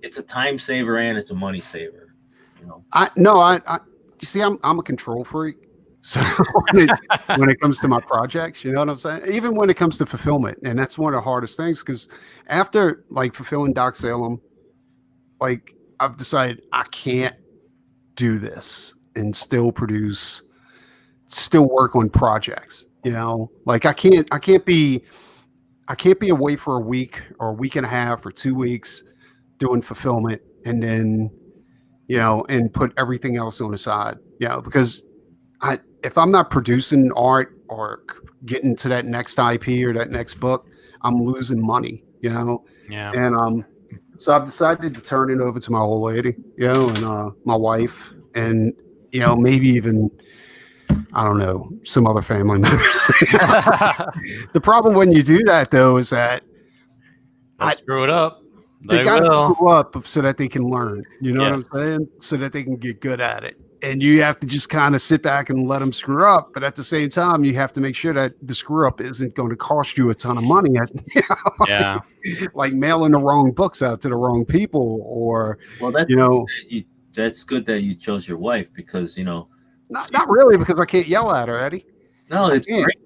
S4: it's a time saver and it's a money saver, you know.
S2: You see, I'm a control freak. So when it comes to my projects, you know what I'm saying? Even when it comes to fulfillment, and that's one of the hardest things, because after like fulfilling Doc Salem, like I've decided I can't do this and still work on projects. You know, like I can't be away for a week or a week and a half or 2 weeks doing fulfillment, and then, you know, and put everything else on the side, you know, because if I'm not producing art or getting to that next IP or that next book, I'm losing money, you know?
S3: Yeah.
S2: And So I've decided to turn it over to my old lady, and my wife, and maybe even I don't know, some other family members. The problem when you do that though is that
S3: They'll screw it up.
S2: they
S3: They
S2: got to
S3: will.
S2: grow up so that they can learn. You know what I'm
S3: Yes.
S2: saying? So that they can get good at it. And you have to just kind of sit back and let them screw up. But at the same time, you have to make sure that the screw up isn't going to cost you a ton of money.
S3: Yeah.
S2: Like mailing the wrong books out to the wrong people, or
S4: Well, that's that's good that you chose your wife because
S2: not really, because I can't yell at her, Eddie.
S4: no, it's
S2: can't.
S4: great.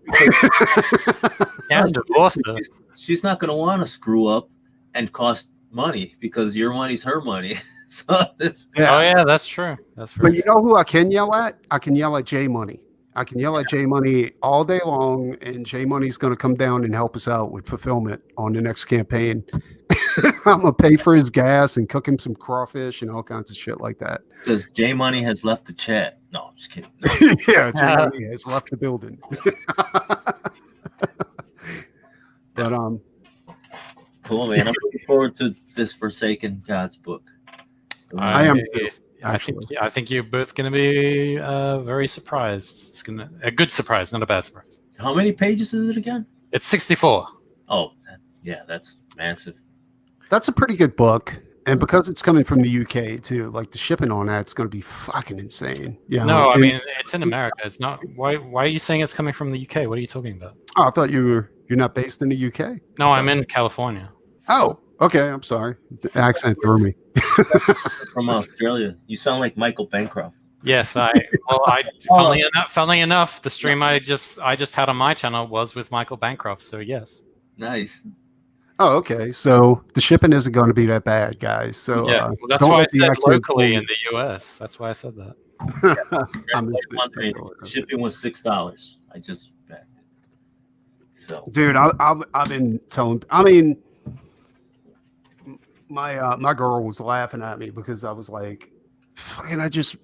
S3: Yeah, divorce her.
S4: She's not going to want to screw up and cost money because your money's her money. So it's
S3: Oh yeah, that's true. That's
S2: But
S3: true.
S2: you know who I can yell at? I can yell at J Money. I can yell at J Money all day long, and J Money's going to come down and help us out with fulfillment on the next campaign. I'm going to pay for his gas and cook him some crawfish and all kinds of shit like that.
S4: says J Money has left the chat. No, I'm just kidding. No.
S2: Yeah, J Money has left the building. But
S4: Cool, man. I'm looking forward to this Forsaken Gods book.
S2: I am too,
S3: I think you're both going to be very surprised. It's a good surprise, not a bad surprise.
S4: How many pages is it again?
S3: It's 64.
S4: Oh, yeah, that's massive.
S2: that's a pretty good book. And because it's coming from the UK too, like the shipping on that's going to be fucking insane. Yeah.
S3: No, I mean it's in America. It's not. Why are you saying it's coming from the UK? What are you talking about?
S2: I thought you're not based in the UK.
S3: No, I'm in California.
S2: Oh, okay. I'm sorry. The accent threw me.
S4: From Australia. You sound like Michael Bancroft.
S3: Yes, funnily enough, the stream I just had on my channel was with Michael Bancroft. So yes.
S4: Nice.
S2: Oh, okay. So the shipping isn't going to be that bad, guys. So
S3: Yeah, well, that's
S2: don't
S3: why I
S2: let the
S3: said
S2: accent
S3: locally
S2: fool
S3: in the US. That's why I said that.
S2: you. I'm
S4: Like
S2: just-
S4: Monday, shipping was $6. I just backed it. So
S2: Dude, I've been telling. I mean, my girl was laughing at me because I was like, "Fucking, I just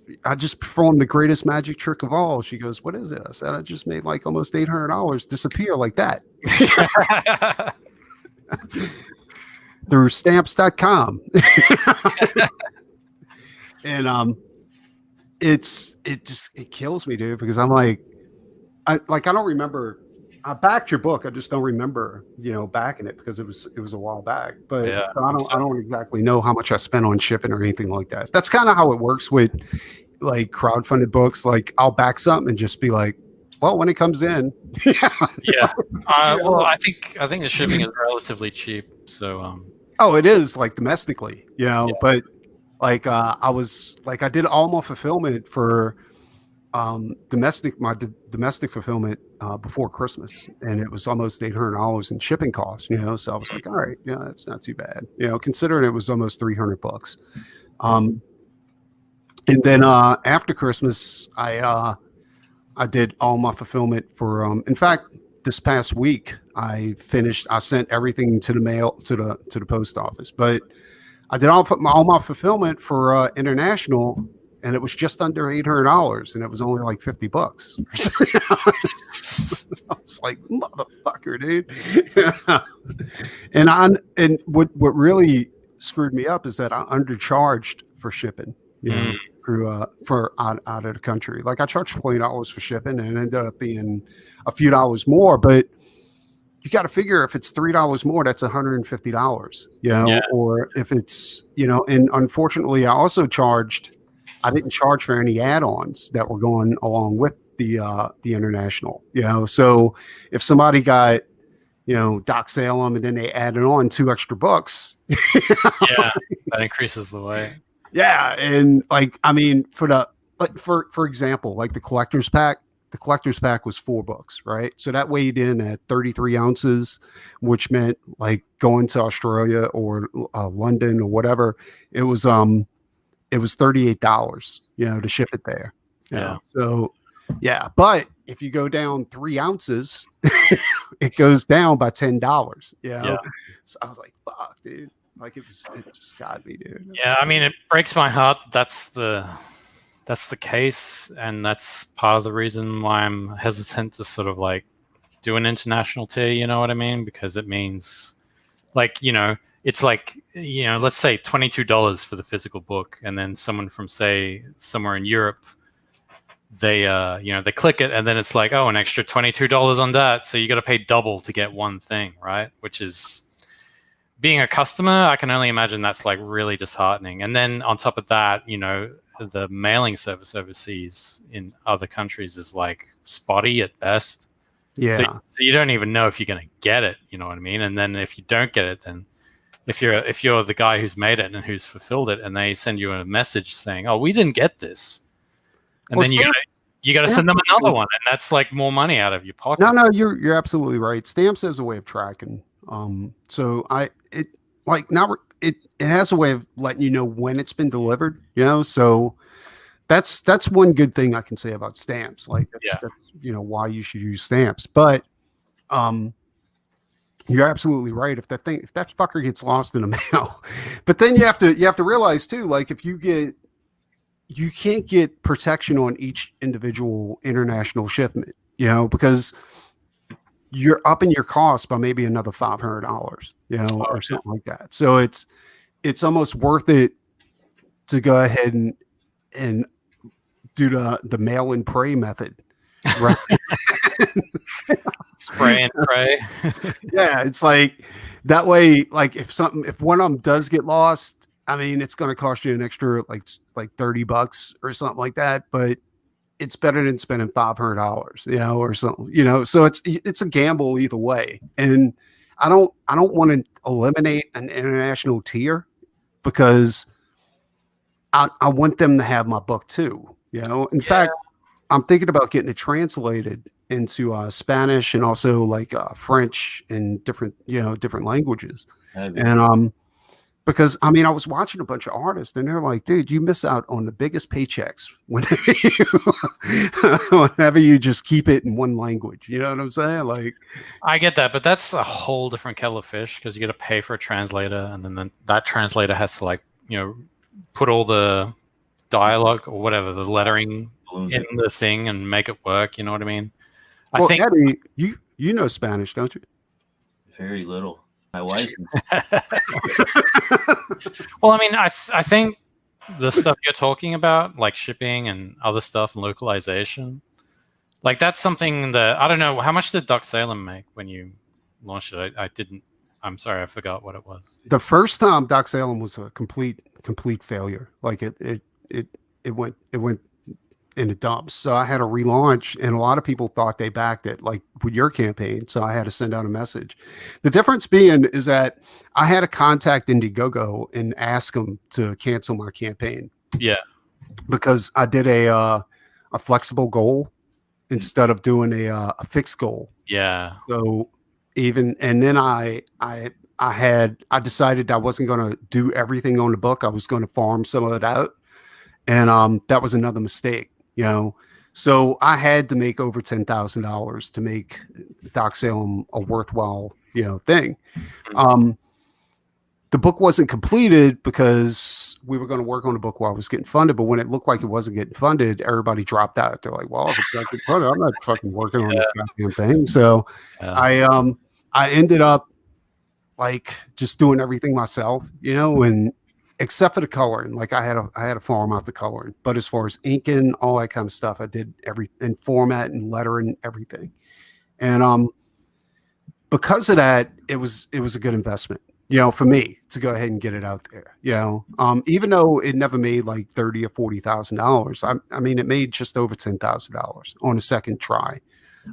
S2: performed the greatest magic trick of all." She goes, "What is it?" I said, "I just made like almost $800 disappear like that through stamps.com." And it kills me, dude, because I'm like, I don't remember. I backed your book. I just don't remember, backing it because it was a while back. But
S3: Yeah,
S2: so I don't exactly know how much I spent on shipping or anything like that. That's kind of how it works with like crowdfunded books. Like I'll back something and just be like, well, when it comes in,
S3: Yeah. Well, I think the shipping is relatively cheap. So
S2: oh, it is like domestically, but like I did all my fulfillment for domestic fulfillment before Christmas, and it was almost $800 in shipping costs, so I was like, all right, yeah, that's not too bad, considering it was almost $300. And then after Christmas, I did all my fulfillment for in fact, this past week I sent everything to the mail to the post office, but I did all my fulfillment for international, and it was just under $800, and it was only like $50. I was like, motherfucker, dude. And what really screwed me up is that I undercharged for shipping, through for out of the country. Like I charged $20 for shipping, and it ended up being a few dollars more, but you got to figure if it's $3 more, that's $150, or if it's, and unfortunately I didn't charge for any add-ons that were going along with the international, so if somebody got, Doc Salem and then they added on 2 extra books,
S3: yeah, that increases the weight.
S2: yeah. And like, I mean, for example, like the collector's pack was 4 books, right? So that weighed in at 33 ounces, which meant like going to Australia or London or whatever. It was $38, to ship it there.
S3: Yeah.
S2: So yeah, but if you go down 3 ounces, it goes down by $10. Yeah. So I was like, fuck, dude. Like it just got me, dude.
S3: Yeah, I mean, it breaks my heart that's the case, and that's part of the reason why I'm hesitant to sort of like do an international tier, you know what I mean? Because it means like, it's like, let's say $22 for the physical book, and then someone from, say, somewhere in Europe, they they click it, and then it's like, oh, an extra $22 on that, so you got to pay double to get one thing, right? Which is, being a customer, I can only imagine that's like really disheartening. And then on top of that, the mailing service overseas in other countries is like spotty at best.
S2: Yeah.
S3: So you don't even know if you're going to get it. You know what I mean? And then if you don't get it, then if you're the guy who's made it and who's fulfilled it, and they send you a message saying, "Oh, we didn't get this," and then you got to send them another one, and that's like more money out of your pocket.
S2: No, you're absolutely right. Stamps has a way of tracking. So it has a way of letting you know when it's been delivered. So that's one good thing I can say about stamps. Like that's why you should use stamps. But you're absolutely right. If that fucker gets lost in the mail, but then you have to realize too, like if you can't get protection on each individual international shipment, because you're upping your cost by maybe another $500, or something like that. So it's almost worth it to go ahead and do the mail and pray method, right?
S3: Spray and pray.
S2: Yeah, it's like that way. Like if one of them does get lost, I mean, it's going to cost you an extra like $30 or something like that, but it's better than spending $500, or something, so it's a gamble either way. And I don't want to eliminate an international tier because I want them to have my book too, in fact, I'm thinking about getting it translated into Spanish and also like French and different languages. And because I mean, I was watching a bunch of artists, and they're like, "Dude, you miss out on the biggest paychecks whenever you just keep it in one language." You know what I'm saying? Like,
S3: I get that, but that's a whole different kettle of fish because you got to pay for a translator, and then that translator has to put all the dialogue or whatever, the lettering in the thing and make it work. You know what I mean?
S2: I think Eddie, you know Spanish, don't you?
S4: Very little. My wife.
S3: Well, I mean, I think the stuff you're talking about, like shipping and other stuff and localization, like that's something that I don't know. How much did Duck Salem make when you launched it? I didn't. I'm sorry, I forgot what it was.
S2: The first time Duck Salem was a complete failure. Like it went in the dumps. So I had a relaunch, and a lot of people thought they backed it, like with your campaign. So I had to send out a message. The difference being is that I had to contact Indiegogo and ask them to cancel my campaign.
S3: Yeah,
S2: because I did a flexible goal instead of doing a fixed goal.
S3: Yeah.
S2: So and then I decided I wasn't going to do everything on the book. I was going to farm some of it out, and that was another mistake. So I had to make over $10,000 to make Doc Salem a worthwhile, thing. The book wasn't completed because we were going to work on the book while I was getting funded. But when it looked like it wasn't getting funded, everybody dropped out. They're like, "Well, if it's not getting funded, I'm not fucking working on this goddamn thing." So I ended up like just doing everything myself, and except for the coloring. Like I had to farm out the coloring, but as far as inking, all that kind of stuff, I did everything, format and lettering, everything. And because of that, it was a good investment, for me to go ahead and get it out there. Even though it never made like $30,000 or $40,000, I mean, it made just over $10,000 on a second try.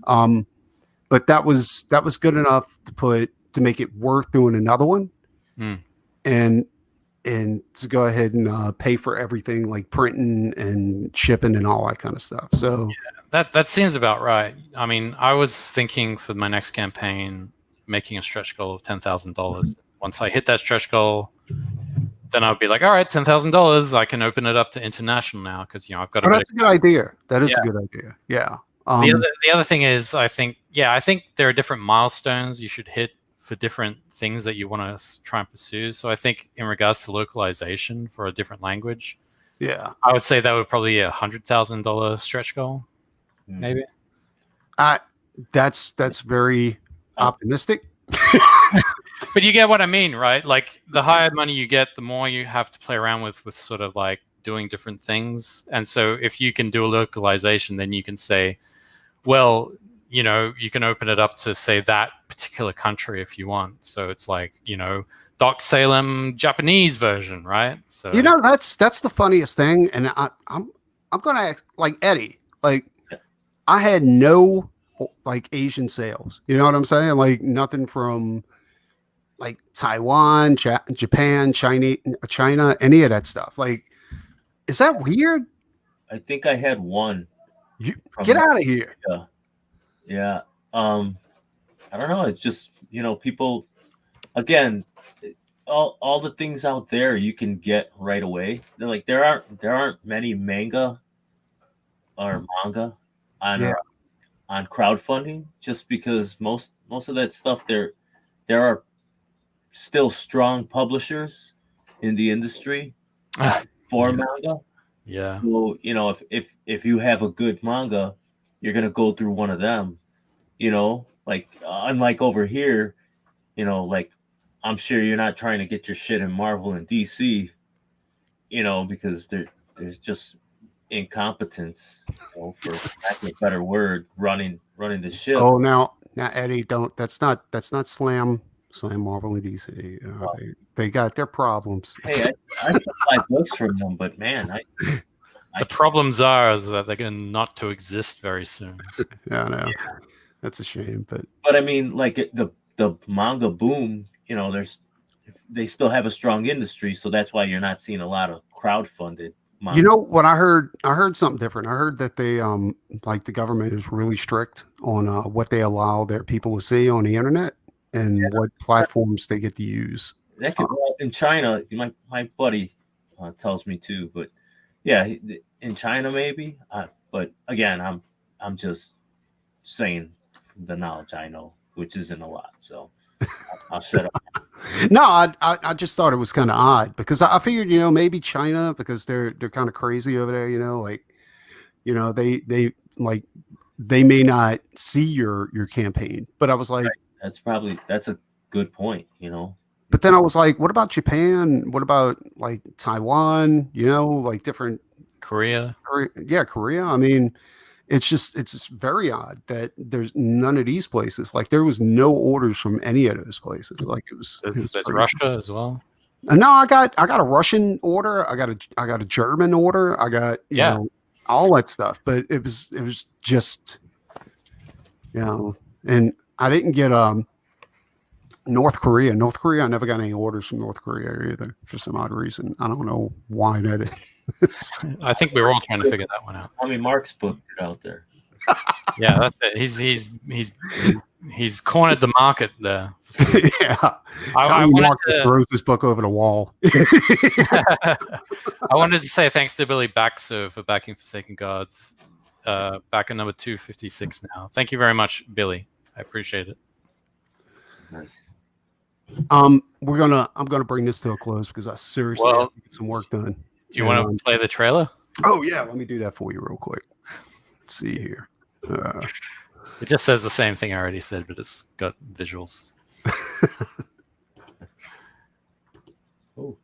S2: But that was good enough to make it worth doing another one, and to go ahead and pay for everything like printing and shipping and all that kind of stuff. So
S3: that seems about right. I mean, I was thinking for my next campaign, making a stretch goal of $10,000. Once I hit that stretch goal, then I'd be like, all right, $10,000. I can open it up to international now because I've got.
S2: That's a good idea. That is a good idea. Yeah.
S3: The other thing is, I think there are different milestones you should hit for different things that you want to try and pursue. So I think in regards to localization for a different language, I would say that would probably be $100,000 stretch goal, maybe.
S2: That's very optimistic.
S3: But you get what I mean, right? Like the higher money you get, the more you have to play around with sort of like doing different things. And so if you can do a localization, then you can say, well, you know, you can open it up to say that particular country if you want. So it's like, you know, Doc Salem Japanese version, right? So
S2: You know, that's the funniest thing, and I'm gonna ask, like Eddie, like I had no like Asian sales. You know what I'm saying? Like nothing from like Taiwan, Japan, China, any of that stuff. Like, is that weird?
S4: I think I had one
S2: You
S4: from
S2: get out of here.
S4: Yeah. I don't know. It's just, you know, people, again, all the things out there you can get right away. They're like there aren't many manga or manga on
S2: Yeah.
S4: on crowdfunding, just because most of that stuff there are still strong publishers in the industry for manga.
S3: yeah.
S4: So, you know, if you have a good manga, you're gonna go through one of them. You know, like unlike over here, you know, like I'm sure you're not trying to get your shit in Marvel and DC, you know, because there's just incompetence, you know, for lack of a better word, running the ship.
S2: Oh, now Eddie, don't. That's not Slam Marvel and DC. You know, they got their problems.
S4: Hey, I took 5 books from them, but man,
S3: The problems are is that they're going not to exist very soon.
S2: Yeah, I know. That's a shame,
S4: but I mean, like the manga boom, you know, they still have a strong industry, so that's why you're not seeing a lot of crowdfunded manga.
S2: you know what I heard? I heard something different. I heard that they like the government is really strict on what they allow their people to see on the internet and what platforms they get to use.
S4: That could, well, in China, my buddy tells me too, but yeah, in China maybe. But again, I'm just saying the knowledge I know, which isn't a lot. So I'll shut up.
S2: No, I just thought it was kind of odd because I figured, you know, maybe China, because they're kind of crazy over there, you know, like, you know, they like they may not see your campaign. But I was like,
S4: That's a good point. You know,
S2: but then I was like, what about Japan? What about like Taiwan? You know, like different
S3: Korea.
S2: Korea. I mean, it's just very odd that there's none of these places. Like there was no orders from any of those places. Like it was
S3: There's
S2: crazy.
S3: Russia as well.
S2: No, I got a Russian order. I got a German order. I got you know all that stuff. But it was just you know, and I didn't get North Korea. North Korea, I never got any orders from North Korea either for some odd reason. I don't know why that is.
S3: I think we were all trying to figure that one out.
S4: I mean, Mark's booked it out there.
S3: Yeah, that's it. He's cornered the market there.
S2: Yeah,
S3: I wanted
S2: Mark just throws this book over the wall.
S3: I wanted to say thanks to Billy Baxter for backing Forsaken Gods. Back at number 256 now. Thank you very much, Billy. I appreciate it.
S4: Nice.
S2: I'm gonna bring this to a close because I seriously have to get some work done.
S3: Do you want to play the trailer?
S2: Oh yeah, let me do that for you real quick. Let's see here.
S3: It just says the same thing I already said, but it's got visuals.
S4: Oh.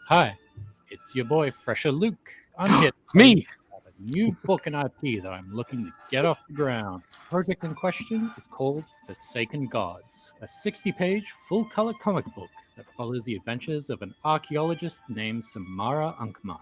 S5: Hi, it's your boy Fresher Luke. I'm here.
S3: It's me.
S5: I have a new book and IP that I'm looking to get off the ground. The project in question is called Forsaken Gods, a 60-page full-color comic book that follows the adventures of an archaeologist named Samara Ankma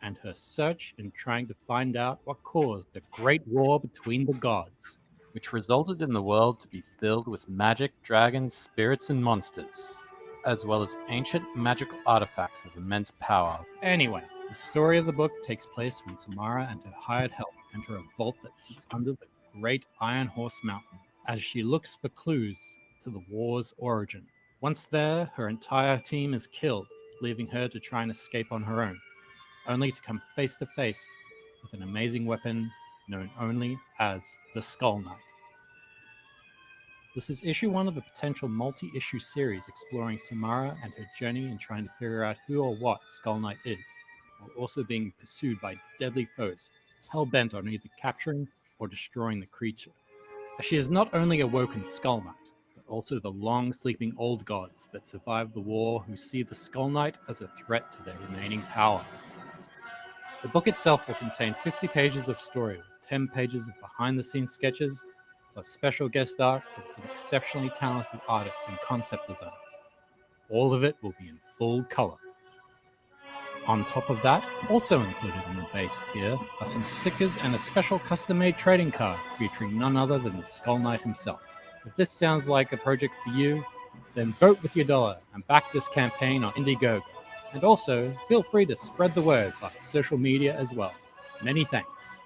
S5: and her search in trying to find out what caused the great war between the gods,
S3: which resulted in the world to be filled with magic, dragons, spirits, and monsters, as well as ancient magical artifacts of immense power.
S5: Anyway, the story of the book takes place when Samara and her hired help enter a vault that sits under the Great Iron Horse Mountain as she looks for clues to the war's origin. Once there, her entire team is killed, leaving her to try and escape on her own, only to come face to face with an amazing weapon known only as the Skull Knight. This is issue 1 of a potential multi-issue series exploring Samara and her journey in trying to figure out who or what Skull Knight is, while also being pursued by deadly foes, hell-bent on either capturing or destroying the creature. As she has not only awoken Skull Knight, but also the long-sleeping old gods that survived the war who see the Skull Knight as a threat to their remaining power. The book itself will contain 50 pages of story with 10 pages of behind-the-scenes sketches, plus special guest art from some exceptionally talented artists and concept designers. All of it will be in full color. On top of that, also included in the base tier are some stickers and a special custom-made trading card featuring none other than the Skull Knight himself. If this sounds like a project for you, then vote with your dollar and back this campaign on Indiegogo. And also, feel free to spread the word via social media as well. Many thanks.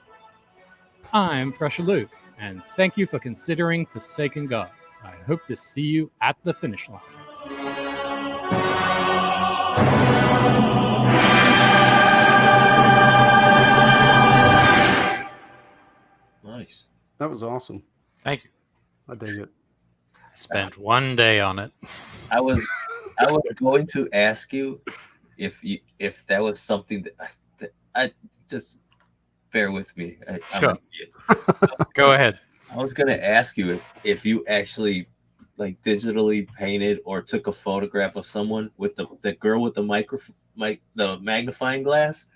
S5: I'm Fresher Luke, and thank you for considering Forsaken Gods. I hope to see you at the finish line.
S4: Nice.
S2: That was awesome.
S3: Thank you.
S2: I dig it.
S3: Spent one day on it.
S4: I was going to ask you if that was something that I just bear with me.
S3: Sure. Go ahead.
S4: I was going to ask you if you actually like digitally painted or took a photograph of someone with the girl with the magnifying glass,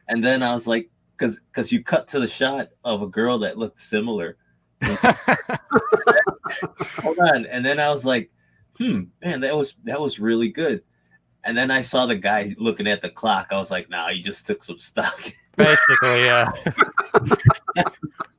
S4: and then I was like, because you cut to the shot of a girl that looked similar. Hold on, and then I was like, man, that was really good. And then I saw the guy looking at the clock. I was like, nah, he just took some stock.
S3: Basically, yeah.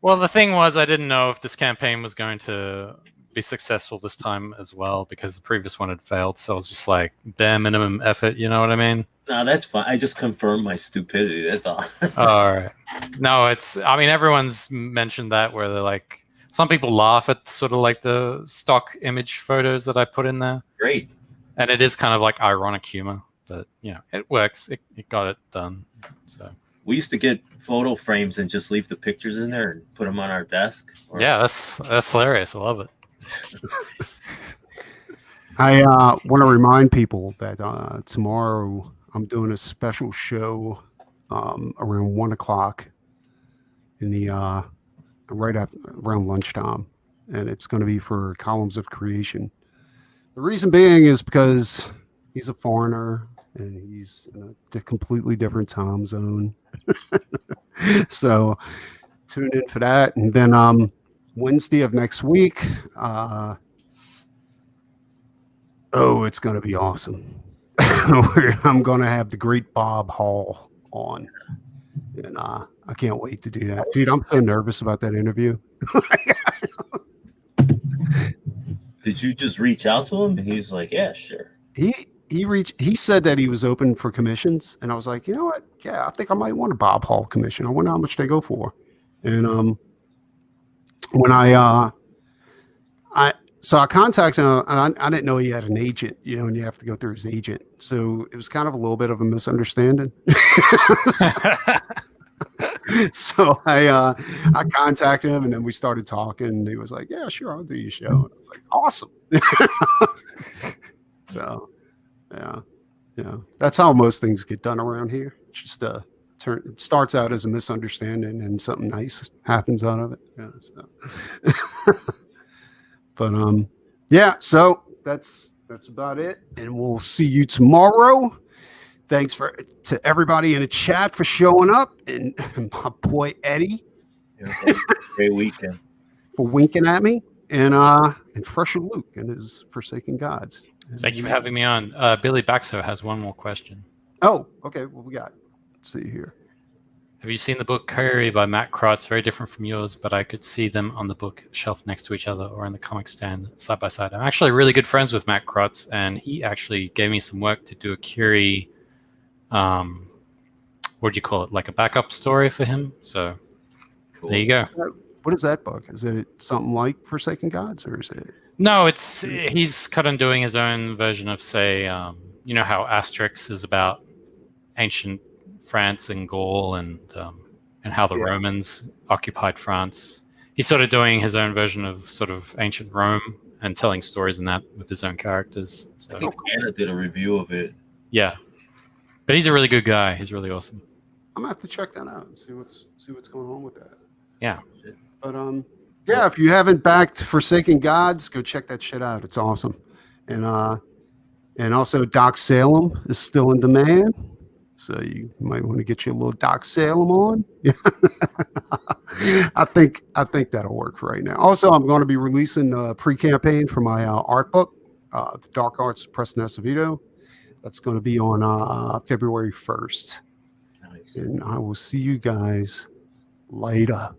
S3: Well, the thing was, I didn't know if this campaign was going to be successful this time as well, because the previous one had failed. So I was just like, bare minimum effort, you know what I mean?
S4: No, that's fine. I just confirmed my stupidity. That's all.
S3: All right. No, everyone's mentioned that where they're like, some people laugh at sort of like the stock image photos that I put in there.
S4: Great.
S3: And it is kind of like ironic humor, but it works. It got it done. So
S4: we used to get photo frames and just leave the pictures in there and put them on our desk.
S3: Yeah, that's hilarious. I love it.
S2: I want to remind people that tomorrow I'm doing a special show around 1 o'clock in the around lunchtime, and it's going to be for Columns of Creation. The reason being is because he's a foreigner and he's in a completely different time zone. So tune in for that. And then Wednesday of next week, it's going to be awesome. I'm going to have the great Bob Hall on. And I can't wait to do that. Dude, I'm so nervous about that interview.
S4: Did you just reach out to him? And he's like, yeah, sure.
S2: He said that he was open for commissions, and I was like, you know what? Yeah, I think I might want a Bob Hall commission. I wonder how much they go for. And when I contacted him, and I didn't know he had an agent, and you have to go through his agent. So it was kind of a little bit of a misunderstanding. So I contacted him, and then we started talking, and he was like, yeah, sure, I'll do your show. And I was like, awesome. So yeah, that's how most things get done around here. Just it starts out as a misunderstanding and something nice happens out of it. Yeah, so. But yeah, so that's about it, and we'll see you tomorrow. Thanks to everybody in the chat for showing up, and my boy Eddie.
S4: Great weekend.
S2: For winking at me, and Fresher Luke and his Forsaken Gods.
S3: Thank you for having me on. Billy Baxo has one more question.
S2: Oh, okay. What we got? Let's see here.
S3: Have you seen the book Curry by Matt Krotz? Very different from yours, but I could see them on the book shelf next to each other or in the comic stand side by side. I'm actually really good friends with Matt Krotz, and he actually gave me some work to do a Curie, what do you call it? Like a backup story for him. So cool. There you go.
S2: What is that book? Is it something like Forsaken Gods, or is it?
S3: No, he's kind of doing his own version of, say, how Asterix is about ancient France and Gaul and how the Romans occupied France. he's sort of doing his own version of sort of ancient Rome and telling stories in that with his own characters.
S4: I
S3: So
S4: think Anna did a review of it.
S3: yeah, but he's a really good guy. He's really awesome.
S2: I'm gonna have to check that out and see what's going on with that.
S3: Yeah.
S2: But yeah, if you haven't backed Forsaken Gods, go check that shit out. It's awesome. And also Doc Salem is still in demand. So you might want to get you a little Doc Salem on. I think that'll work for right now. Also, I'm going to be releasing a pre-campaign for my art book, The Dark Arts of Preston Acevedo. That's going to be on February 1st.
S4: Nice.
S2: And I will see you guys later.